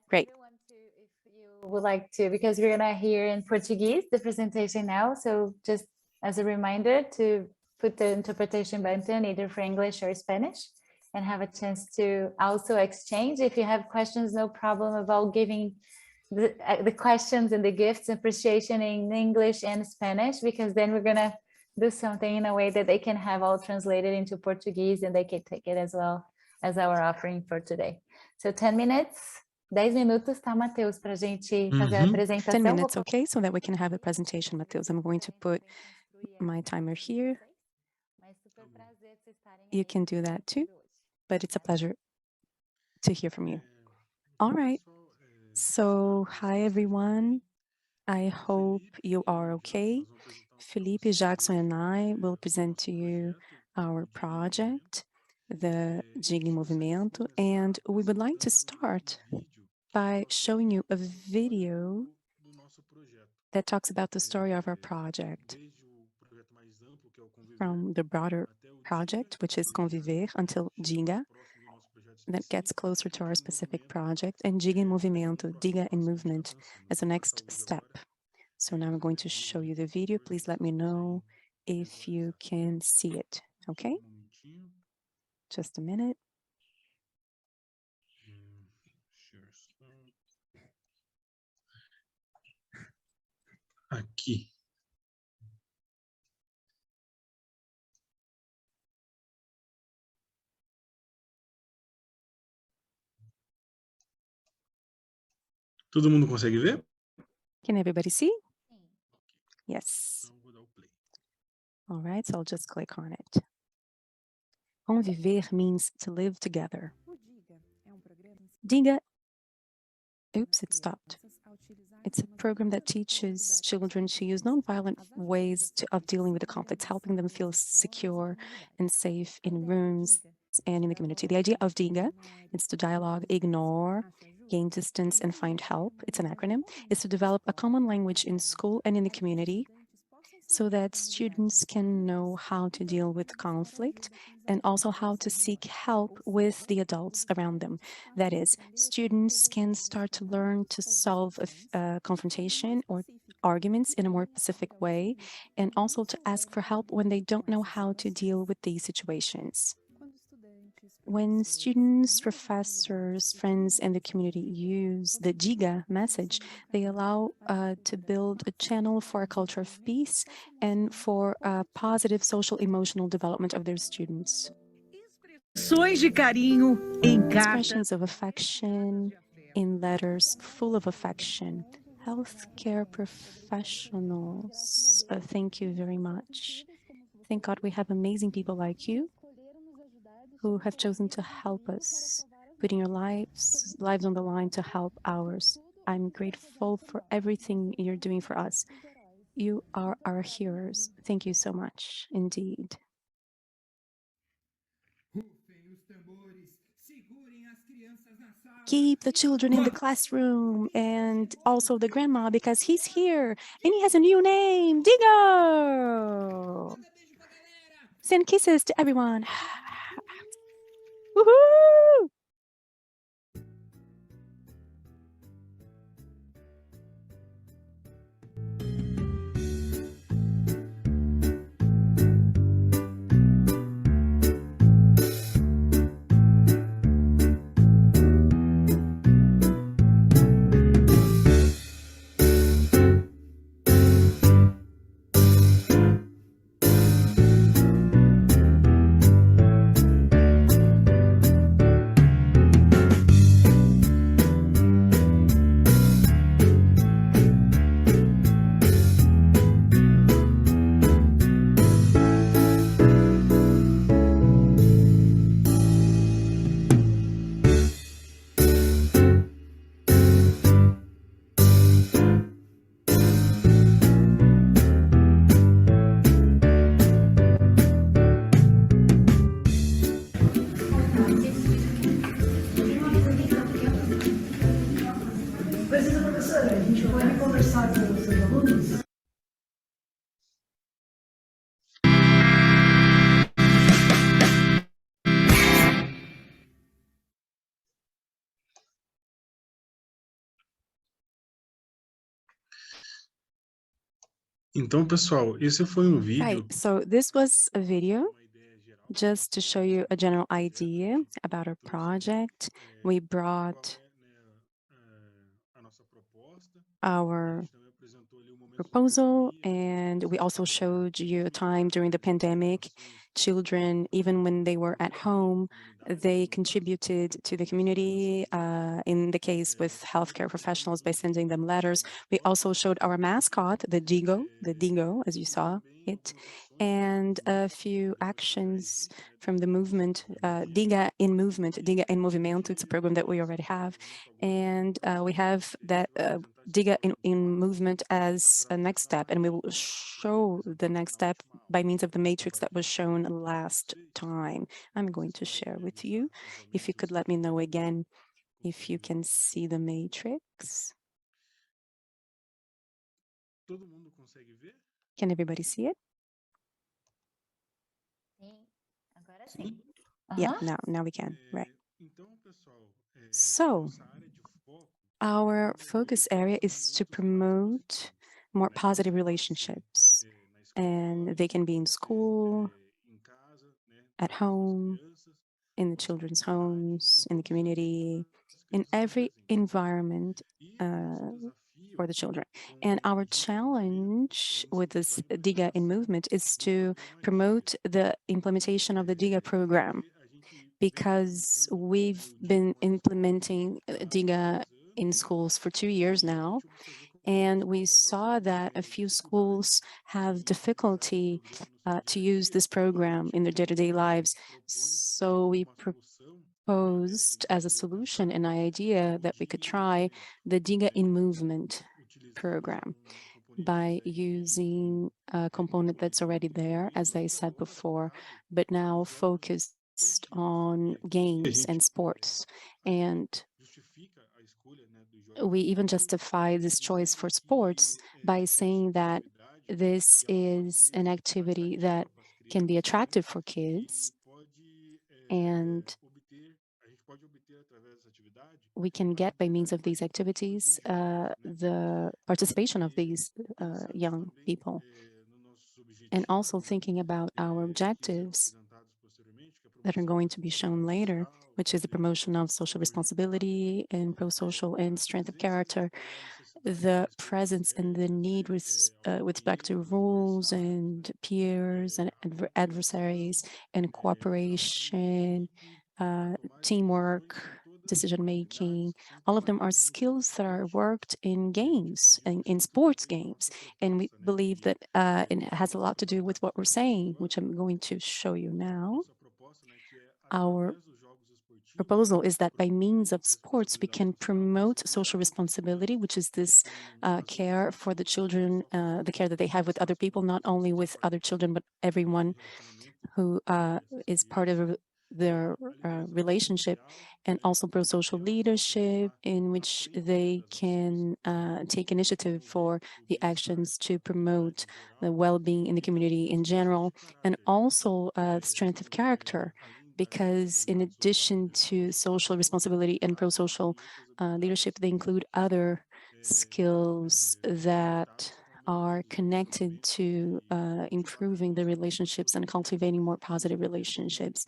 Great. If you would like to, because we're gonna hear in Portuguese the presentation now, so just as a reminder to put the interpretation button either for English or Spanish, and have a chance to also exchange. If you have questions, no problem about giving the questions and the gifts and appreciation in English and Spanish, because then we're gonna do something in a way that they can have all translated into Portuguese, and they can take it as well as our offering for today. So 10 minutes, 10 minutos, tá, Matheus, pra gente fazer a apresentação. 10 minutes, okay, so that we can have the presentation, Matheus. I'm going to put my timer here. You can do that too, but it's a pleasure to hear from you. All right. So, hi everyone. I hope you are okay. Felipe, Jackson, and I will present to you our project, the Diga em Movimento, and we would like to start by showing you a video that talks about the story of our project, from the broader project, which is Conviver, until Diga, that gets closer to our specific project, and Diga em Movimento, Diga in Movement, as the next step. So now I'm going to show you the video. Please let me know if you can see it, okay? Just a minute. Aqui. Todo mundo consegue ver? Can everybody see? Yes. All right, so I'll just click on it. Conviver means to live together. Diga, oops, it stopped. It's a program that teaches children to use nonviolent ways of dealing with the conflicts, helping them feel secure and safe in rooms and in the community. The idea of Diga is to dialogue, ignore, gain distance, and find help. It's an acronym. Is to develop a common language in school and in the community, so that students can know how to deal with conflict and also how to seek help with the adults around them. That is, students can start to learn to solve a confrontation or arguments in a more specific way, and also to ask for help when they don't know how to deal with these situations. When students, professors, friends, and the community use the Diga message, they allow to build a channel for a culture of peace and for a positive social emotional development of their students. Expressions of affection in letters full of affection. Healthcare professionals, thank you very much. Thank God we have amazing people like you who have chosen to help us, putting your lives on the line to help ours. I'm grateful for everything you're doing for us. You are our heroes. Thank you so much, indeed. Keep the children in the classroom and also the grandma, because he's here and he has a new name, Digo! Send kisses to everyone. Woohoo! Então, pessoal, esse foi vídeo. Right, so this was a video just to show you a general idea about our project. We brought our proposal, and we also showed you a time during the pandemic. Children, even when they were at home, they contributed to the community, in the case with healthcare professionals, by sending them letters. We also showed our mascot, the Digo, as you saw it, and a few actions from the movement, Diga in Movement, Diga em Movimento. It's a program that we already have. And we have that Diga in Movement as a next step, and we will show the next step by means of the matrix that was shown last time. I'm going to share with you. If you could let me know again if you can see the matrix. Can everybody see it? Sim, agora sim. Yeah, Aham. now we can, right. So our focus area is to promote more positive relationships, and they can be in school, at home, in the children's homes, in the community, in every environment for the children. And our challenge with this Diga in Movement is to promote the implementation of the Diga program, because we've been implementing Diga in schools for 2 years now, and we saw that a few schools have difficulty to use this program in their day-to-day lives. So we proposed as a solution an idea that we could try the Diga in Movement program by using a component that's already there, as I said before, but now focused on games and sports. And we even justify this choice for sports by saying that this is an activity that can be attractive for kids, and we can get, by means of these activities, the participation of these young people. And also thinking about our objectives that are going to be shown later, which is the promotion of social responsibility and pro-social and strength of character, the presence and the need with respect to rules and peers and adversaries and cooperation, teamwork, decision-making. All of them are skills that are worked in games and in sports games. And we believe that it has a lot to do with what we're saying, which I'm going to show you now. Our proposal is that by means of sports, we can promote social responsibility, which is this care for the children, the care that they have with other people, not only with other children, but everyone who is part of their relationship, and also pro-social leadership, in which they can take initiative for the actions to promote the well-being in the community in general, and also strength of character, because in addition to social responsibility and pro-social leadership, they include other skills that are connected to improving the relationships and cultivating more positive relationships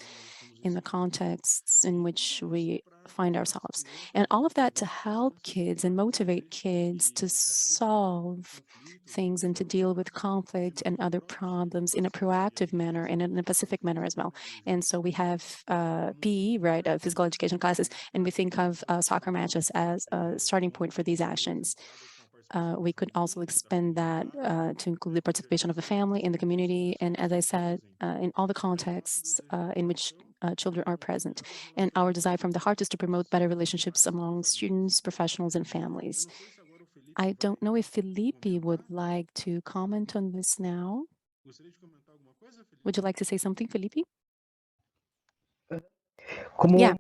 in the contexts in which we find ourselves. And all of that to help kids and motivate kids to solve things and to deal with conflict and other problems in a proactive manner and in a pacific manner as well. And so we have PE, right, physical education classes, and we think of soccer matches as a starting point for these actions. We could also expand that to include the participation of the family in the community, and as I said, in all the contexts in which children are present. And our desire from the heart is to promote better relationships among students, professionals, and families. I don't know if Felipe would like to comment on this now. Would you like to say something, Felipe? Yeah.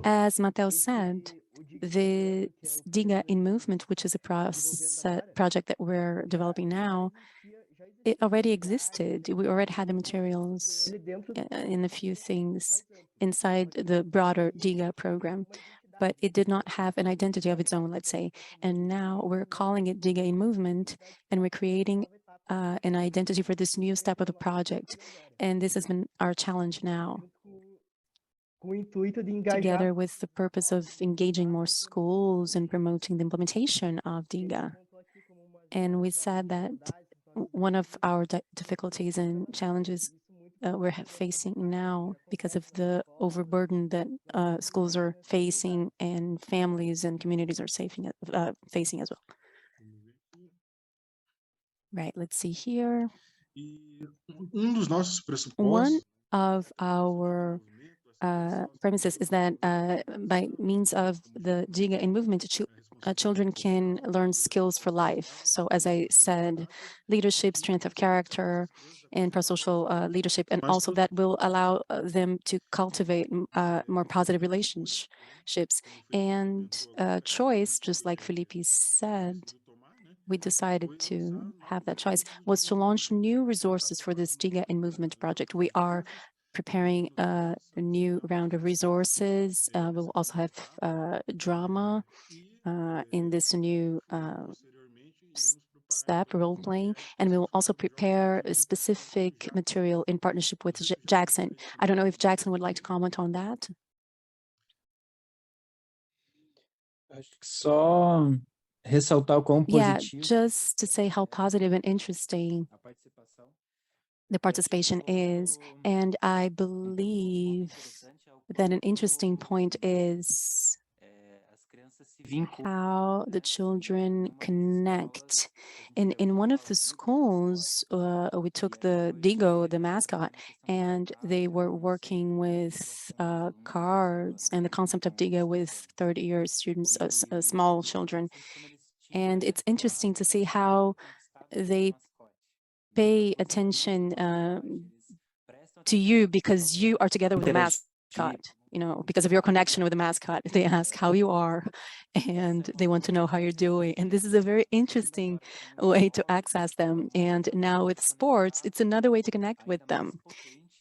As Matheus said, the Diga in Movement, which is a project that we're developing now, it already existed. We already had the materials in a few things inside the broader Diga program, but it did not have an identity of its own, let's say. And now we're calling it Diga in Movement, and we're creating an identity for this new step of the project. And this has been our challenge now, together with the purpose of engaging more schools and promoting the implementation of Diga. And we said that one of our difficulties and challenges we're facing now, because of the overburden that schools are facing and families and communities are facing as well. Right, let's see here. E dos nossos One pressupostos of our premises is that by means of the Giga in movement, children can learn skills for life. So as I said, leadership, strength of character, and pro-social leadership, and also that will allow them to cultivate more positive relationships. And choice, just like Felipe said, we decided to have that choice, was to launch new resources for this Giga in Movement project. We are preparing a new round of resources. We will also have drama in this new step, role-playing, and we will also prepare a specific material in partnership with Jackson. I don't know if Jackson would like to comment on that. Acho que só ressaltar o quão Yeah, positivo just to say how positive and interesting a participação. the participation is. And I believe that an interesting point is As crianças se vinculam. how the children connect. In one of the schools, we took the Digo, the mascot, and they were working with cards and the concept of Digo with third-year students, small children. And it's interesting to see how they pay attention to you because you are together with the mascot, because of your connection with the mascot. They ask how you are and they want to know how you're doing. And this is a very interesting way to access them. And now with sports, it's another way to connect with them.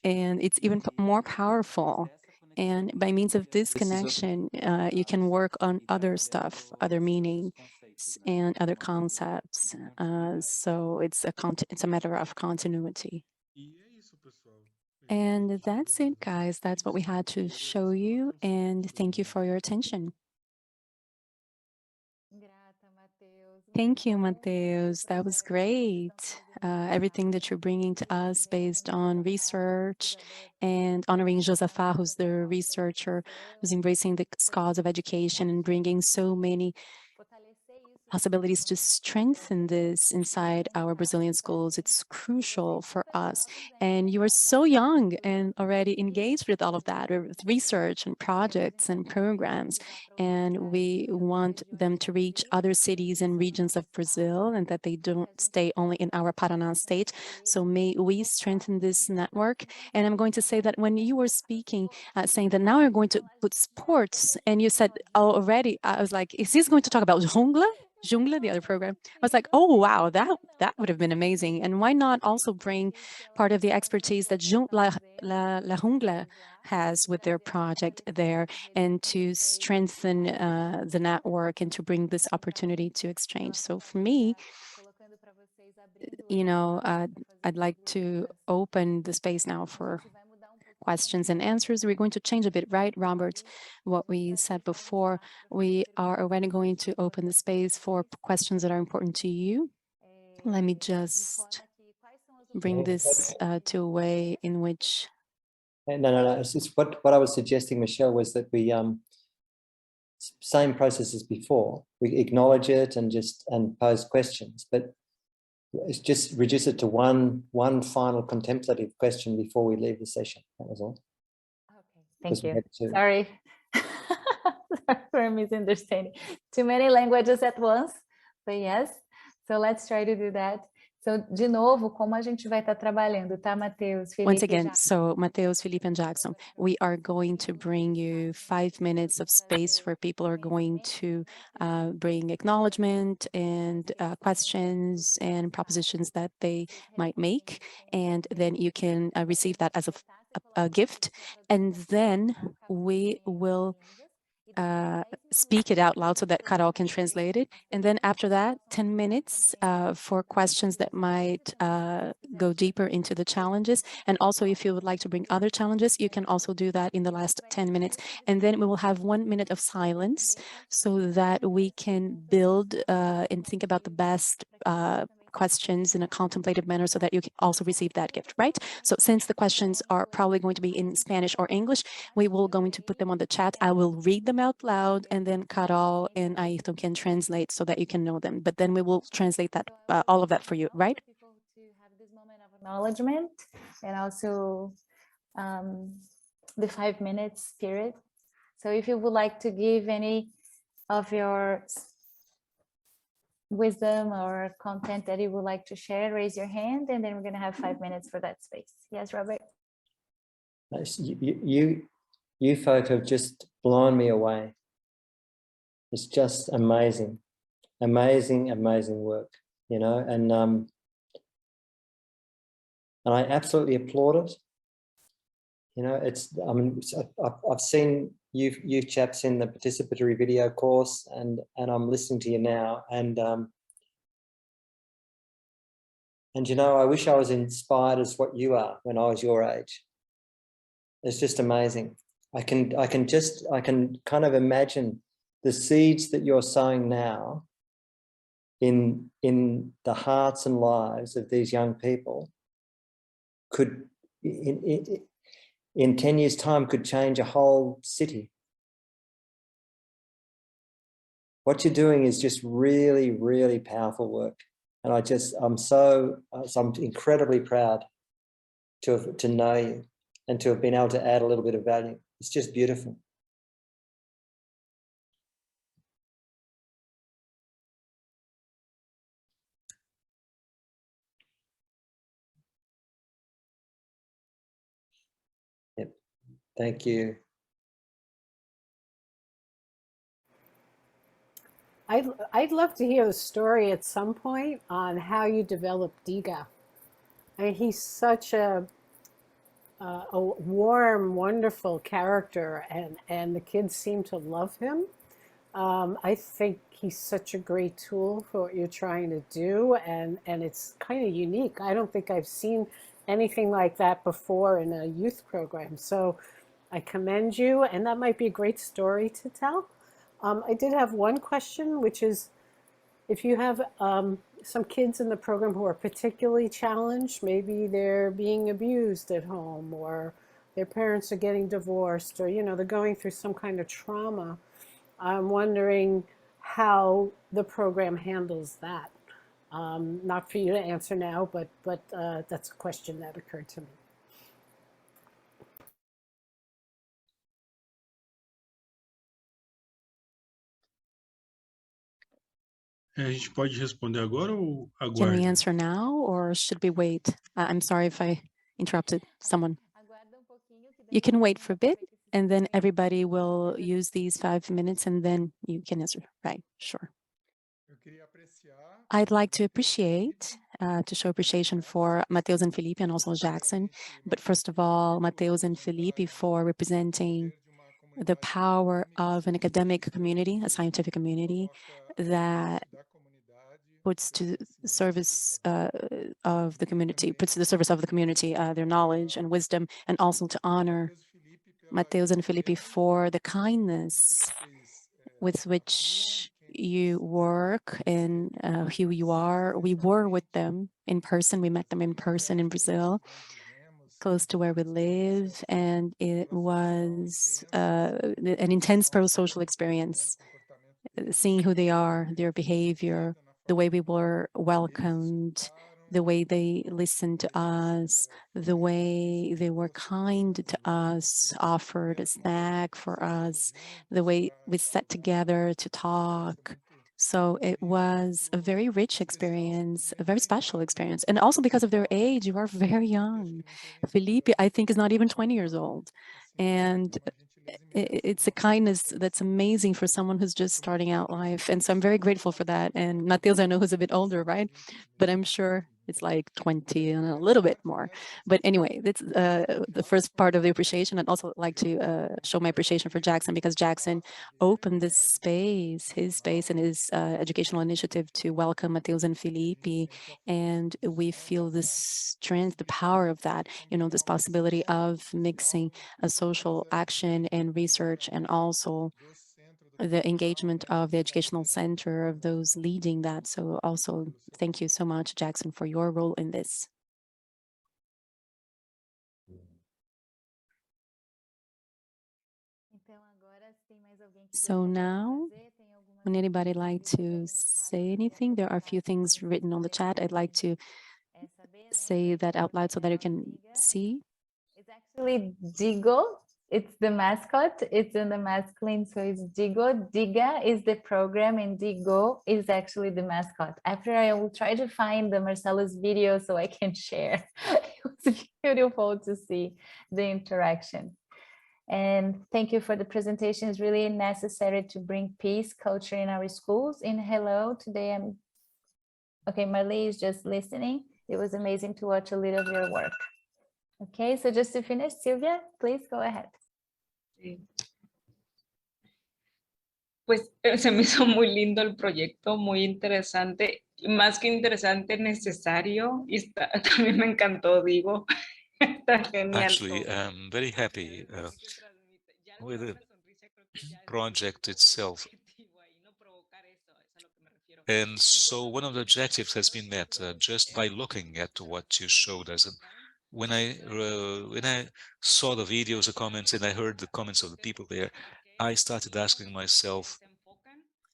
And it's even more powerful. And by means of this connection, you can work on other stuff, other meanings and other concepts. So it's a matter of continuity. And that's it, guys. That's what we had to show you. And thank you for your attention. Thank you, Mateus. That was great. Everything that you're bringing to us based on research and honoring Josafá, who's the researcher who's embracing the cause of education and bringing so many possibilities to strengthen this inside our Brazilian schools. It's crucial for us. And you are so young and already engaged with all of that, with research and projects and programs. And we want them to reach other cities and regions of Brazil and that they don't stay only in our Paraná state. So may we strengthen this network. And I'm going to say that when you were speaking, saying that now you're going to put sports, and you said already, I was like, is he going to talk about Jungla, the other program? I was like, oh, wow, that would have been amazing. And why not also bring part of the expertise that La Jungla has with their project there and to strengthen the network and to bring this opportunity to exchange. So for me, I'd like to open the space now for questions and answers. We're going to change a bit, right, Robert? What we said before, we are already going to open the space for questions that are important to you. Let me just bring this to a way in which... No. It's just what I was suggesting, Michelle, was that we, same process as before. We acknowledge it and pose questions, but it's just reduce it to one final contemplative question before we leave the session. That was all. Okay, thank you. Sorry. Sorry for misunderstanding. Too many languages at once, but yes. So let's try to do that. So, de novo, como a gente vai estar trabalhando, tá, Mateus, Felipe? Once again, so Mateus, Felipe, and Jackson, we are going to bring you 5 minutes of space where people are going to bring acknowledgement and questions and propositions that they might make. And then you can receive that as a gift. And then we will speak it out loud so that Carol can translate it. And then after that, 10 minutes for questions that might go deeper into the challenges. And also, if you would like to bring other challenges, you can also do that in the last 10 minutes. And then we will have 1 minute of silence so that we can build and think about the best questions in a contemplative manner so that you can also receive that gift, right? So since the questions are probably going to be in Spanish or English, we will going to put them on the chat. I will read them out loud and then Carol and Ayrton can translate so that you can know them. But then we will translate that, all of that for you, right? To have this moment of acknowledgement and also the 5 minutes period. So if you would like to give any of your wisdom or content that you would like to share, raise your hand, and then we're going to have 5 minutes for that space. Yes, Robert? You folk have just blown me away. It's just amazing, amazing, amazing work, you know, and I absolutely applaud it. You know, I mean, I've seen you chaps in the participatory video course, and I'm listening to you now, and you know, I wish I was inspired as what you are when I was your age. It's just amazing. I can kind of imagine the seeds that you're sowing now in the hearts and lives of these young people could in 10 years' time could change a whole city. What you're doing is just really, really powerful work. And I'm incredibly proud to know you and to have been able to add a little bit of value. It's just beautiful. Yep. Thank you. I'd love to hear the story at some point on how you developed Diga. I mean, he's such a warm, wonderful character, and the kids seem to love him. I think he's such a great tool for what you're trying to do, and it's kind of unique. I don't think I've seen anything like that before in a youth program. So I commend you, and that might be a great story to tell. I did have one question, which is if you have some kids in the program who are particularly challenged, maybe they're being abused at home, or their parents are getting divorced, or, you know, they're going through some kind of trauma. I'm wondering how the program handles that. Not for you to answer now, but that's a question that occurred to me. A gente pode responder agora ou Can we aguarda? answer now or should we wait? I'm sorry if I interrupted someone. You can wait for a bit and then everybody will use these 5 minutes and then you can answer. Right, sure. I'd like to appreciate, to show appreciation for Mateus and Felipe and also Jackson. But first of all, Mateus and Felipe for representing the power of an academic community, a scientific community that puts to the service of the community, puts to the service of the community their knowledge and wisdom, and also to honor Mateus and Felipe for the kindness with which you work and who you are. We were with them in person. We met them in person in Brazil, close to where we live, and it was an intense pro-social experience, seeing who they are, their behavior, the way we were welcomed, the way they listened to us, the way they were kind to us, offered a snack for us, the way we sat together to talk. So it was a very rich experience, a very special experience. And also because of their age, you are very young. Felipe, I think, is not even 20 years old. And it's a kindness that's amazing for someone who's just starting out life. And so I'm very grateful for that. And Mateus, I know, who's a bit older, right? But I'm sure it's like 20 and a little bit more. But anyway, that's the first part of the appreciation. I'd also like to show my appreciation for Jackson, because Jackson opened this space, his space and his educational initiative to welcome Mateus and Felipe. And we feel this strength, the power of that, you know, this possibility of mixing a social action and research, and also the engagement of the educational center, of those leading that. So also, thank you so much, Jackson, for your role in this. So now, would anybody like to say anything? There are a few things written on the chat. I'd like to say that out loud so that you can see? It's actually Digo. It's the mascot. It's in the masculine, so it's Digo. Diga is the program, and Digo is actually the mascot. After I will try to find the Marcelo's video so I can share. It was beautiful to see the interaction. And thank you for the presentation. It's really necessary to bring peace culture in our schools. And hello, today okay, Marley is just listening. It was amazing to watch a little of your work. Okay, so just to finish, Silvia, please go ahead. Sí. Pues se me hizo muy lindo el proyecto, muy interesante, y más que interesante, necesario, y también me encantó, digo, está genial Actually, todo. I'm very happy with the project itself. And so one of the objectives has been met just by looking at what you showed us. And when I saw the videos, the comments, and I heard the comments of the people there, I started asking myself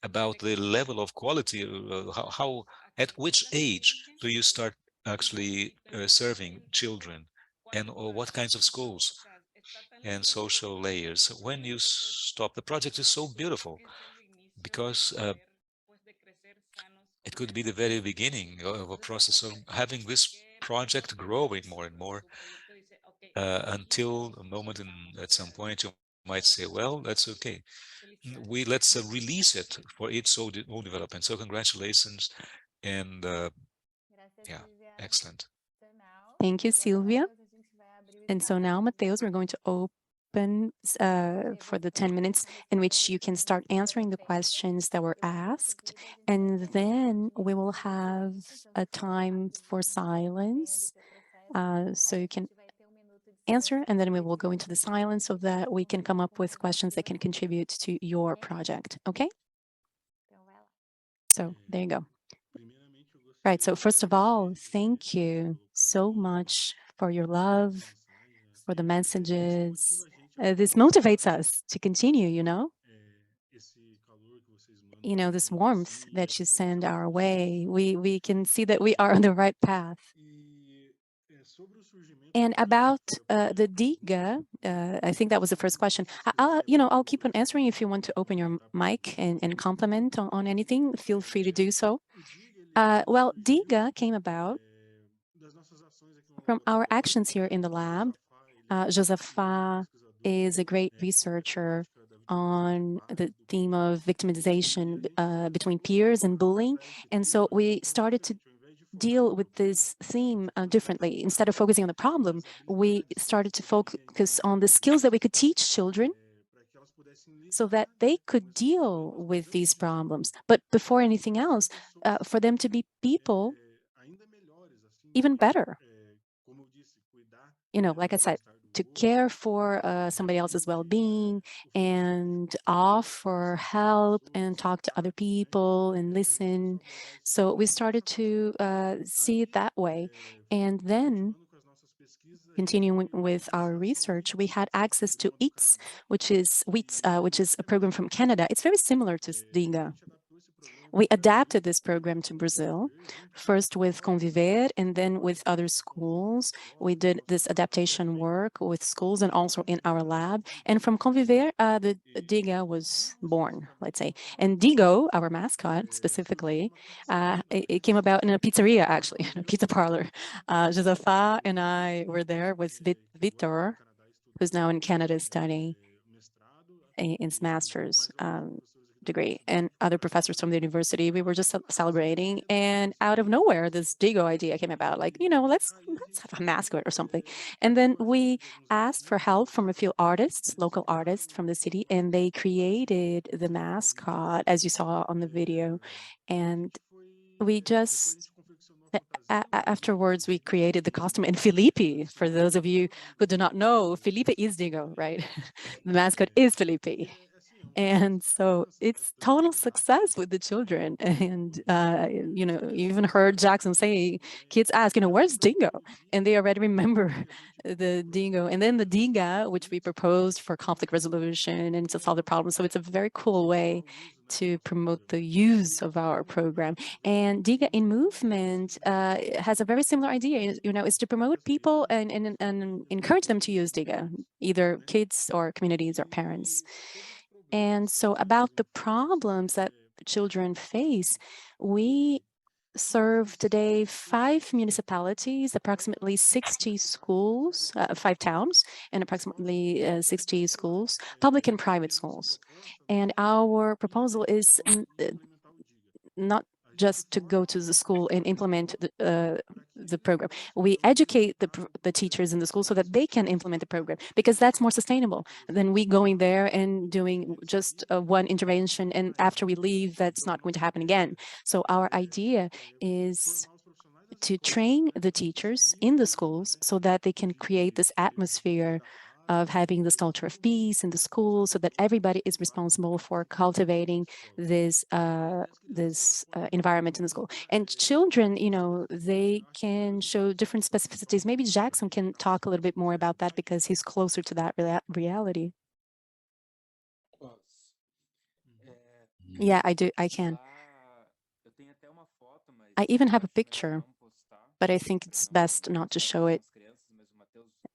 about the level of quality, how at which age do you start actually serving children, and or what kinds of schools and social layers. When you stop, the project is so beautiful because it could be the very beginning of a process of having this project growing more and more until a moment at some point you might say, well, that's okay. Let's release it for its own development. So congratulations, and yeah, excellent. Thank you, Silvia. And so now, Mateus, we're going to open for the 10 minutes in which you can start answering the questions that were asked. And then we will have a time for silence. So you can answer, and then we will go into the silence so that we can come up with questions that can contribute to your project. Okay? So there you go. Right. So first of all, thank you so much for your love, for the messages. This motivates us to continue, this warmth that you send our way. We can see that we are on the right path. And about the Diga, I think that was the first question. I'll keep on answering. If you want to open your mic and comment on anything, feel free to do so. Well, Diga came about from our actions here in the lab. Josaphat is a great researcher on the theme of victimization between peers and bullying. And so we started to deal with this theme differently. Instead of focusing on the problem, we started to focus on the skills that we could teach children so that they could deal with these problems. But before anything else, for them to be people even better. Like I said, to care for somebody else's well-being and offer help and talk to other people and listen. So we started to see it that way. And then, continuing with our research, we had access to WITS, which is a program from Canada. It's very similar to Diga. We adapted this program to Brazil, first with Conviver and then with other schools. We did this adaptation work with schools and also in our lab. And from Conviver, the Diga was born, let's say. And Digo, our mascot specifically, it came about in a pizzeria, actually, in a pizza parlor. Josaphat and I were there with Vitor, who's now in Canada studying in his master's degree, and other professors from the university. We were just celebrating, and out of nowhere, this Digo idea came about, like, let's have a mascot or something. And then we asked for help from a few artists, local artists from the city, and they created the mascot, as you saw on the video. And we just, afterwards, we created the costume. And Felipe, for those of you who do not know, Felipe is Digo, right? The mascot is Felipe. And so it's total success with the children. And, you know, you even heard Jackson say, kids ask, you know, where's Dingo? And they already remember the Dingo. And then the Diga, which we proposed for conflict resolution and to solve the problem. So it's a very cool way to promote the use of our program. And Diga in Movement has a very similar idea, you know, is to promote people and encourage them to use Diga, either kids or communities or parents. And so about the problems that children face, we serve today 5 municipalities, approximately 60 schools, 5 towns, and approximately 60 schools, public and private schools. And our proposal is not just to go to the school and implement the program. We educate the teachers in the school so that they can implement the program, because that's more sustainable than we going there and doing just one intervention, and after we leave, that's not going to happen again. So our idea is to train the teachers in the schools so that they can create this atmosphere of having this culture of peace in the school, so that everybody is responsible for cultivating this environment in the school. And children, you know, they can show different specificities. Maybe Jackson can talk a little bit more about that because he's closer to that reality. Yeah, I do. I can. I even have a picture, but I think it's best not to show it,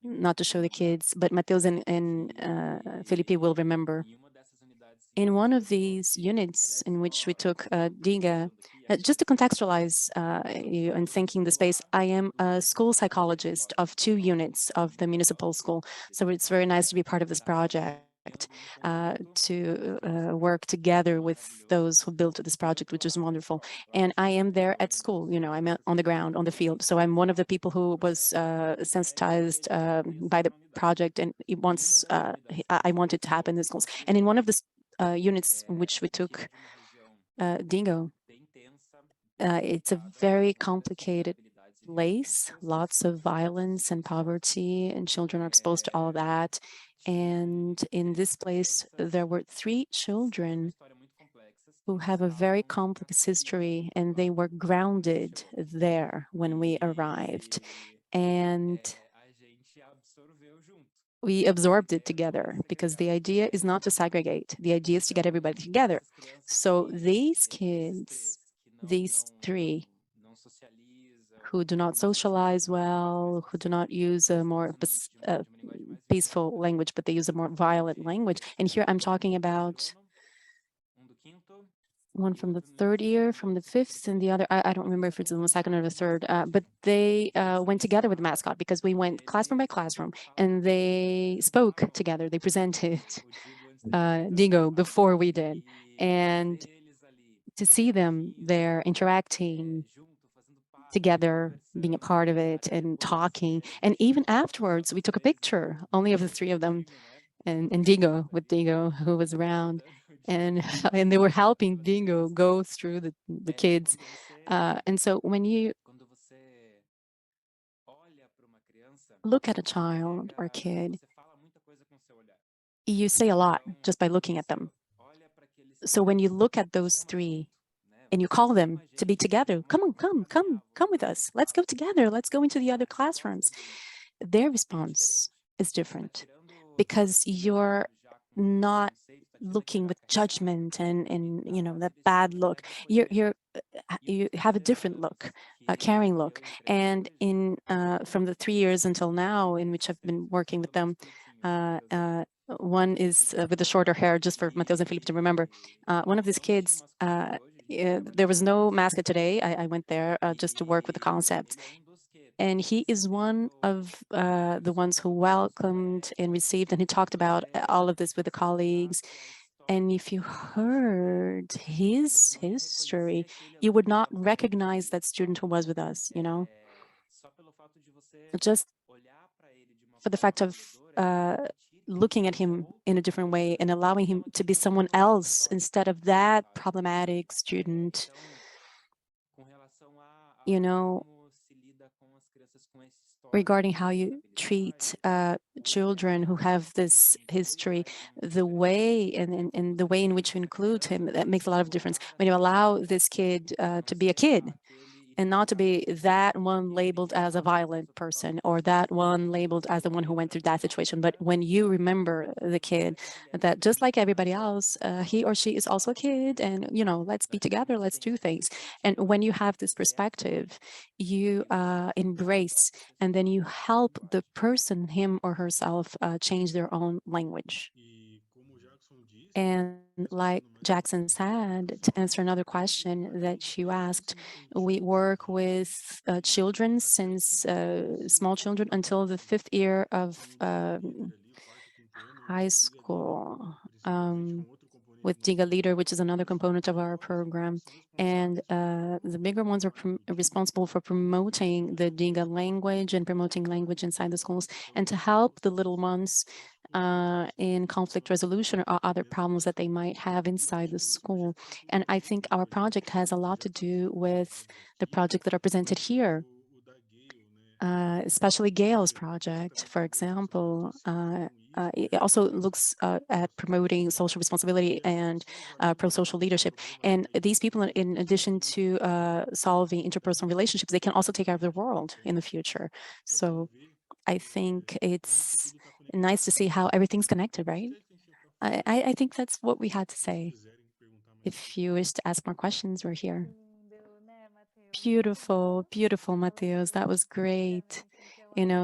not to show the kids, but Mateus and Felipe will remember. In one of these units in which we took Diga, just to contextualize you and thinking the space, I am a school psychologist of 2 units of the municipal school. So it's very nice to be part of this project. To work together with those who built this project, which is wonderful. And I am there at school, you know, I'm on the ground, on the field. So I'm one of the people who was sensitized by the project, and it wants, I want it to happen in the schools. And in one of the units in which we took Dingo, it's a very complicated place, lots of violence and poverty, and children are exposed to all of that. And in this place, there were 3 children who have a very complex history, and they were grounded there when we arrived. And we absorbed it together, because the idea is not to segregate. The idea is to get everybody together. So these kids, these 3, who do not socialize well, who do not use a more peaceful language, but they use a more violent language. And here I'm talking about one from the 3rd year, from the 5th, and the other, I don't remember if it's in the 2nd or the 3rd, but they went together with the mascot, because we went classroom by classroom, and they spoke together. They presented Dingo before we did. And to see them there interacting together, being a part of it and talking. And even afterwards, we took a picture, only of the 3 of them, and Dingo, with Dingo, who was around. And they were helping Dingo go through the kids. And so when you look at a child or kid, you say a lot just by looking at them. So when you look at those 3, and you call them to be together, come on, come with us. Let's go together. Let's go into the other classrooms. Their response is different, because you're not looking with judgment and you know, that bad look. You have a different look, a caring look. And in from the 3 years until now, in which I've been working with them, one is with the shorter hair, just for Mateus and Felipe to remember. One of these kids, there was no mascot today. I went there just to work with the concepts. And he is one of the ones who welcomed and received, and he talked about all of this with the colleagues. And if you heard his history, you would not recognize that student who was with us, you know? Just for the fact of looking at him in a different way and allowing him to be someone else instead of that problematic student. You know, regarding how you treat children who have this history, the way and the way in which you include him, that makes a lot of difference. When you allow this kid to be a kid, and not to be that one labeled as a violent person or that one labeled as the one who went through that situation. But when you remember the kid, that just like everybody else, he or she is also a kid, and let's be together, let's do things. And when you have this perspective, you embrace, and then you help the person, him or herself, change their own language. And like Jackson said, to answer another question that you asked, we work with children since small children until the 5th year of high school with Diga Leader, which is another component of our program. And the bigger ones are responsible for promoting the Diga language and promoting language inside the schools, and to help the little ones in conflict resolution or other problems that they might have inside the school. And I think our project has a lot to do with the project that are presented here, especially Gail's project, for example. It also looks at promoting social responsibility and pro-social leadership. And these people, in addition to solving interpersonal relationships, they can also take care of the world in the future. So I think it's nice to see how everything's connected, right? I think that's what we had to say. If you wish to ask more questions, we're here. Beautiful, beautiful, Mateus. That was great.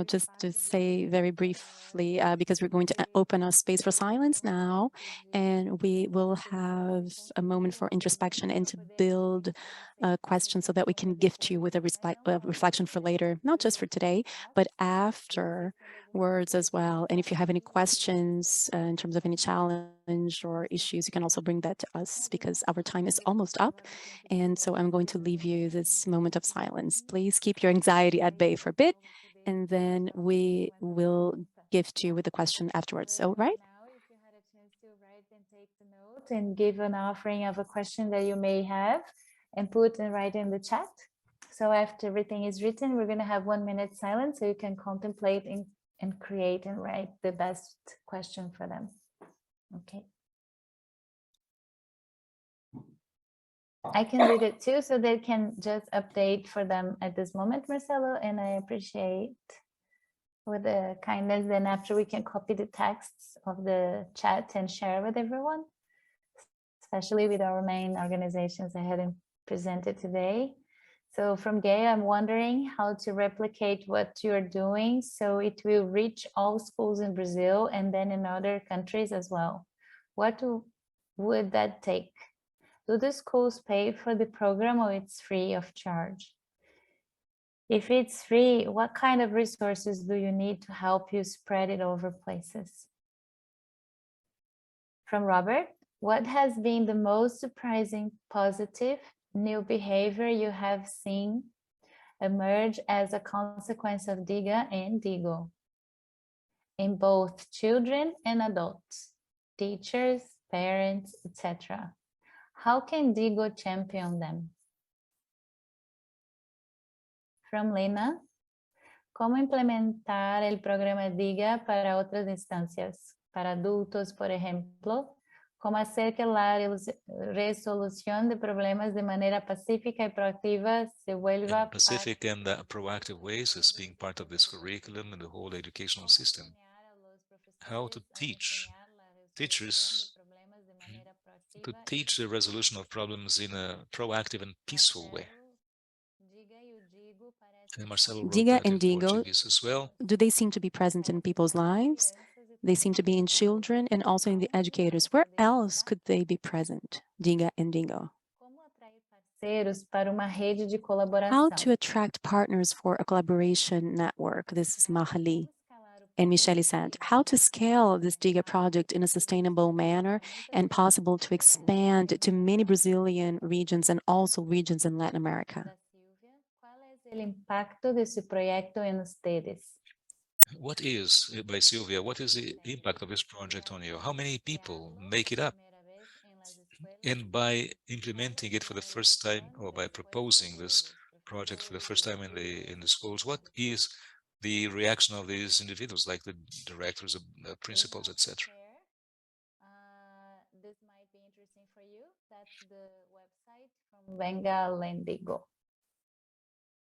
Just to say very briefly, because we're going to open a space for silence now, and we will have a moment for introspection and to build questions so that we can gift you with a reflection for later, not just for today, but afterwards as well. And if you have any questions in terms of any challenge or issues, you can also bring that to us, because our time is almost up. And so I'm going to leave you this moment of silence. Please keep your anxiety at bay for a bit, and then we will gift you with a question afterwards. So, right? Now, if you had a chance to write and take the note and give an offering of a question that you may have and put and write in the chat. So after everything is written, we're going to have 1 minute silence so you can contemplate and create and write the best question for them. Okay. I can read it too, so they can just update for them at this moment, Marcelo, and I appreciate with the kindness. Then after we can copy the texts of the chat and share with everyone, especially with our main organizations I hadn't presented today. So from Gay, I'm wondering how to replicate what you're doing so it will reach all schools in Brazil and then in other countries as well. What would that take? Do the schools pay for the program or it's free of charge? If it's free, what kind of resources do you need to help you spread it over places? From Robert, what has been the most surprising, positive, new behavior you have seen emerge as a consequence of Diga and Digo in both children and adults, teachers, parents, etc.? How can Digo champion them? From Lena, ¿cómo implementar el programa Diga para otras instancias? Para adultos, por ejemplo, ¿cómo hacer que la resolución de problemas de manera pacífica y proactiva se vuelva Pacific and proactive ways as being part of this curriculum and the whole educational system? How to teach teachers to teach the resolution of problems in a proactive and peaceful way? And Marcelo wrote Diga that and in Digo, Portuguese as well. do they seem to be present in people's lives? They seem to be in children and also in the educators. Where else could they be present, Diga and Digo? How to attract partners for a collaboration network. This is Mahali. And Michele said, how to scale this Diga project in a sustainable manner and possible to expand to many Brazilian regions and also regions in Latin America. What is, by Sylvia, what is the impact of this project on you? How many people make it up? And by implementing it for the first time, or by proposing this project for the first time in the schools, what is the reaction of these individuals, like the directors, principals, etc. This might be interesting for you. That's the website from Venga Lendigo.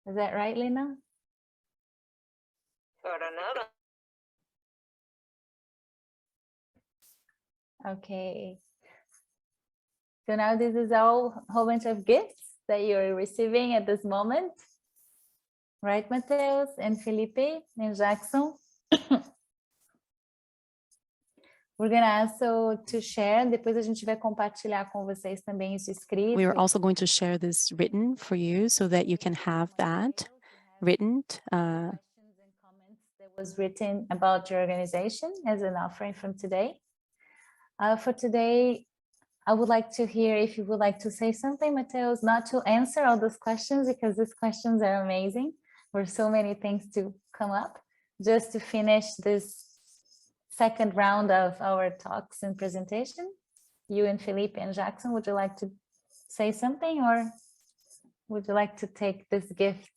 Is that right, Lina? Okay. So now this is all a whole bunch of gifts that you're receiving at this moment. Right, Mateus and Felipe and Jackson? We're gonna also to share, depois a gente vai compartilhar com vocês também isso escrito. We are also going to share this written for you so that you can have that written. Questions and comments that was written about your organization as an offering from today. For today, I would like to hear if you would like to say something, Mateus, not to answer all those questions because these questions are amazing. There's so many things to come up. Just to finish this second round of our talks and presentation, you and Felipe and Jackson, would you like to say something, or would you like to take this gift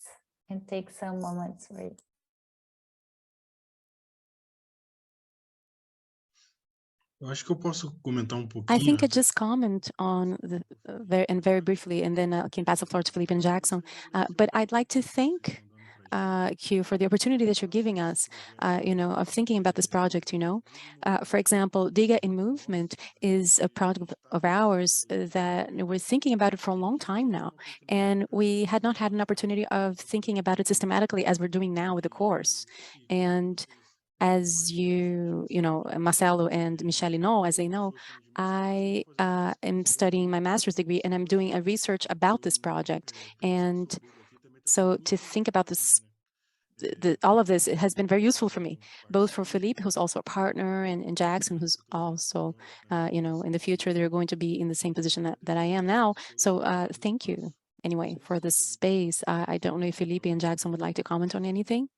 and take some moments for it? Eu acho que eu posso comentar I pouquinho. think I just comment on the very briefly, and then I can pass the floor to Felipe and Jackson. But I'd like to thank Q for the opportunity that you're giving us, of thinking about this project. For example, Diga in Movement is a project of ours that we're thinking about it for a long time now, and we had not had an opportunity of thinking about it systematically as we're doing now with the course. And as Marcelo and Michele know, as they know, I am studying my master's degree and I'm doing a research about this project. And so to think about this, all of this, it has been very useful for me, both for Felipe, who's also a partner, and Jackson, who's also, in the future, they're going to be in the same position that I am now. So thank you, anyway, for this space. I don't know if Felipe and Jackson would like to comment on anything.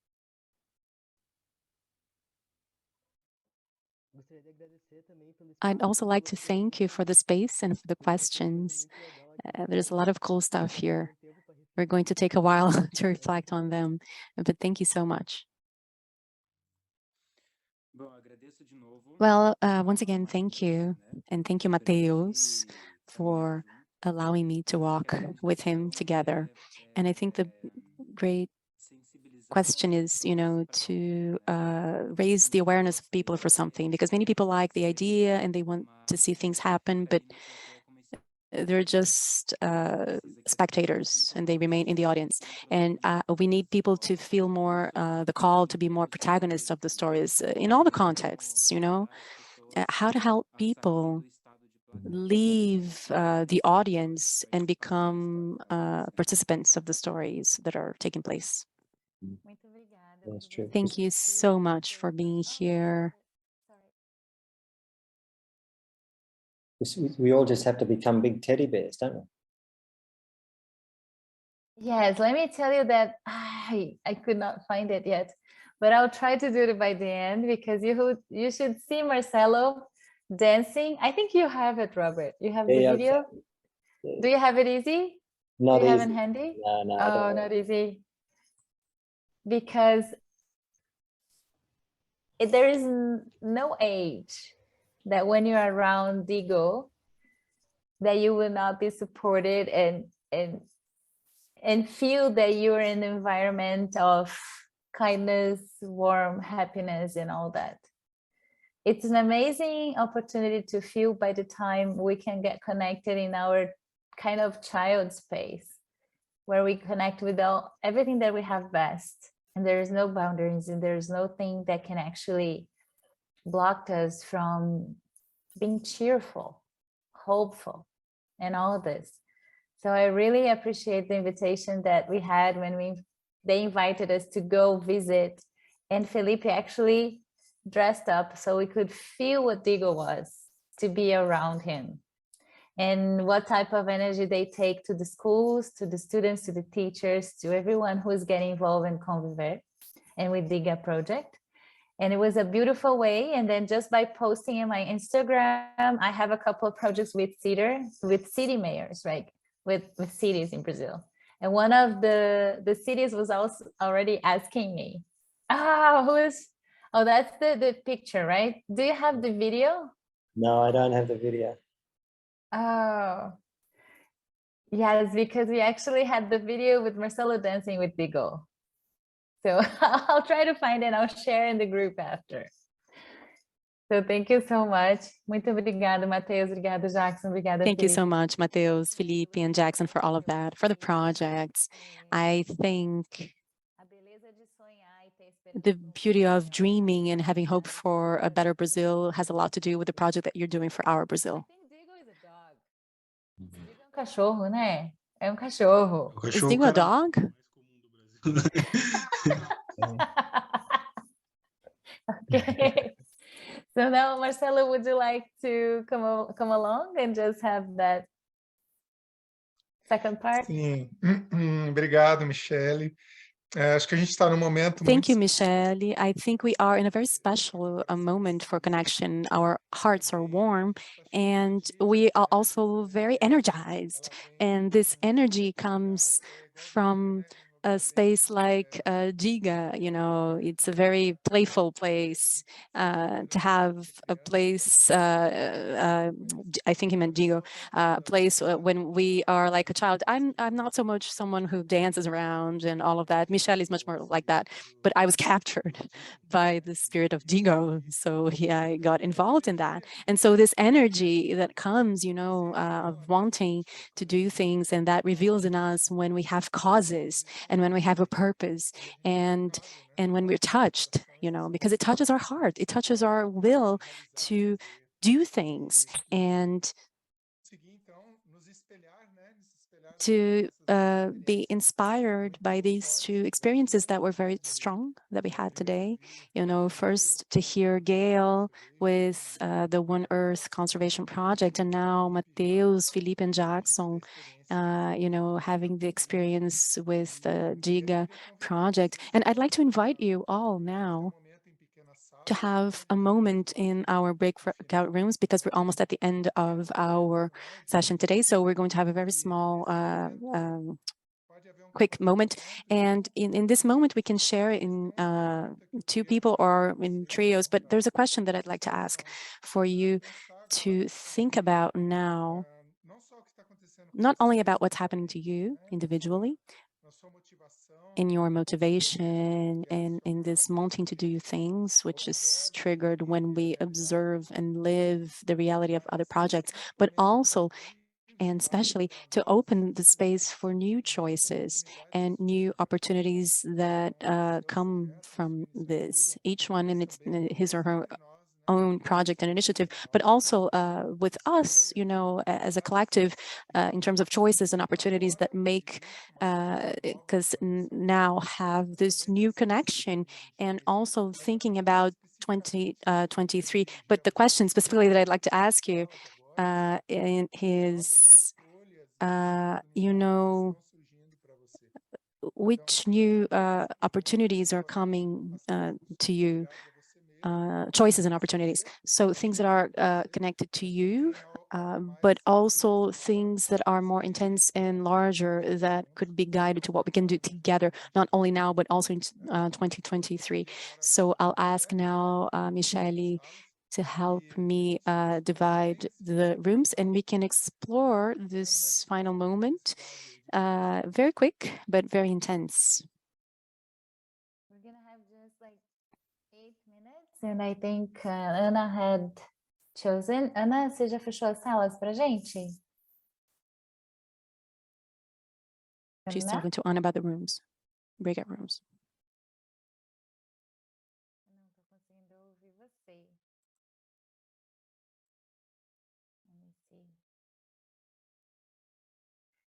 I'd also like to thank you for the space and for the questions. There's a lot of cool stuff here. We're going to take a while to reflect on them, but thank you so much. Well, once again, thank you. And thank you, Mateus, for allowing me to walk with him together. And I think the great question is, to raise the awareness of people for something, because many people like the idea and they want to see things happen, but they're just spectators and they remain in the audience. And we need people to feel more the call to be more protagonists of the stories in all the contexts, how to help people leave the audience and become participants of the stories that are taking place. That's true. Thank you so much for being here. We all just have to become big teddy bears, don't we? Yes, let me tell you that I could not find it yet, but I'll try to do it by the end, because you should see Marcelo dancing. I think you have it, Robert. You have the video? Yeah. Do you have it easy? Not Do you easy. have it handy? No, Oh, not easy. Because there is no age that when you're around Digo, that you will not be supported and feel that you're in an environment of kindness, warm, happiness, and all that. It's an amazing opportunity to feel by the time we can get connected in our kind of child space, where we connect with everything that we have best. And there is no boundaries, and there's no thing that can actually block us from being cheerful, hopeful, and all of this. So I really appreciate the invitation that we had when they invited us to go visit, and Felipe actually dressed up so we could feel what Digo was, to be around him, and what type of energy they take to the schools, to the students, to the teachers, to everyone who is getting involved in Conviver and with Diga project. And it was a beautiful way. And then just by posting in my Instagram, I have a couple of projects with city mayors, right? With cities in Brazil. And one of the cities was also already asking me Ah, oh, that's the picture, right? Do you have the video? No, I don't have the video. Oh, yes, because we actually had the video with Marcelo dancing with Digo. So I'll try to find it. I'll share in the group after. So thank you so much. Muito obrigada, Matheus. Obrigada, Jackson. Obrigada, Thank you so Felipe. much, Mateus, Felipe, and Jackson for all of that, for the projects. I think A beleza de sonhar e ter the esperança. beauty of dreaming and having hope for a better Brazil has a lot to do with the project that you're doing for our I Brazil. think Digo is a dog. Digo é cachorro, né? É cachorro. O Is cachorro Dingo a cada dog? mais comum do Brasil. Okay. So now, Marcelo, would you like to come along and just have that second part? Sim. Obrigado, Michele. Acho que a gente está num momento Thank muito you, Michelle. I think we are in a very special moment for connection. Our hearts are warm and we are also very energized. And this energy comes from a space like Giga, you know, it's a very playful place to have a place, I think he meant Gigo, a place when we are like a child. I'm not so much someone who dances around and all of that. Michelle is much more like that, but I was captured by the spirit of Gigo. So yeah, I got involved in that. And so this energy that comes, you know, of wanting to do things and that reveals in us when we have causes and when we have a purpose and when we're touched, you know, because it touches our heart, it touches our will to do things and to be inspired by these two experiences that were very strong that we had today. You know, first to hear Gail with the One Earth Conservation Project, and now Mateus, Felipe, and Jackson, you know, having the experience with the Giga project. And I'd like to invite you all now to have a moment in our breakout rooms because we're almost at the end of our session today. So we're going to have a very small, quick moment. And in this moment, we can share in two people or in trios. But there's a question that I'd like to ask for you to think about now, not only about what's happening to you individually, in your motivation and in this wanting to do things, which is triggered when we observe and live the reality of other projects, but also and especially to open the space for new choices and new opportunities that come from this, each one in his or her own project and initiative, but also with us, you know, as a collective, in terms of choices and opportunities that make, because now have this new connection and also thinking about 2023. But the question specifically that I'd like to ask you is, you know, which new opportunities are coming to you? Choices and opportunities. So things that are connected to you, but also things that are more intense and larger that could be guided to what we can do together, not only now, but also in 2023. So I'll ask now Michele to help me divide the rooms and we can explore this final moment. Very quick, but very intense. We're gonna have just like 8 minutes, and I think Ana had chosen. Ana, você já fechou as salas pra gente? She's Ana? talking to Anna about the rooms, breakout rooms. Não tô conseguindo ouvir você. Let me see.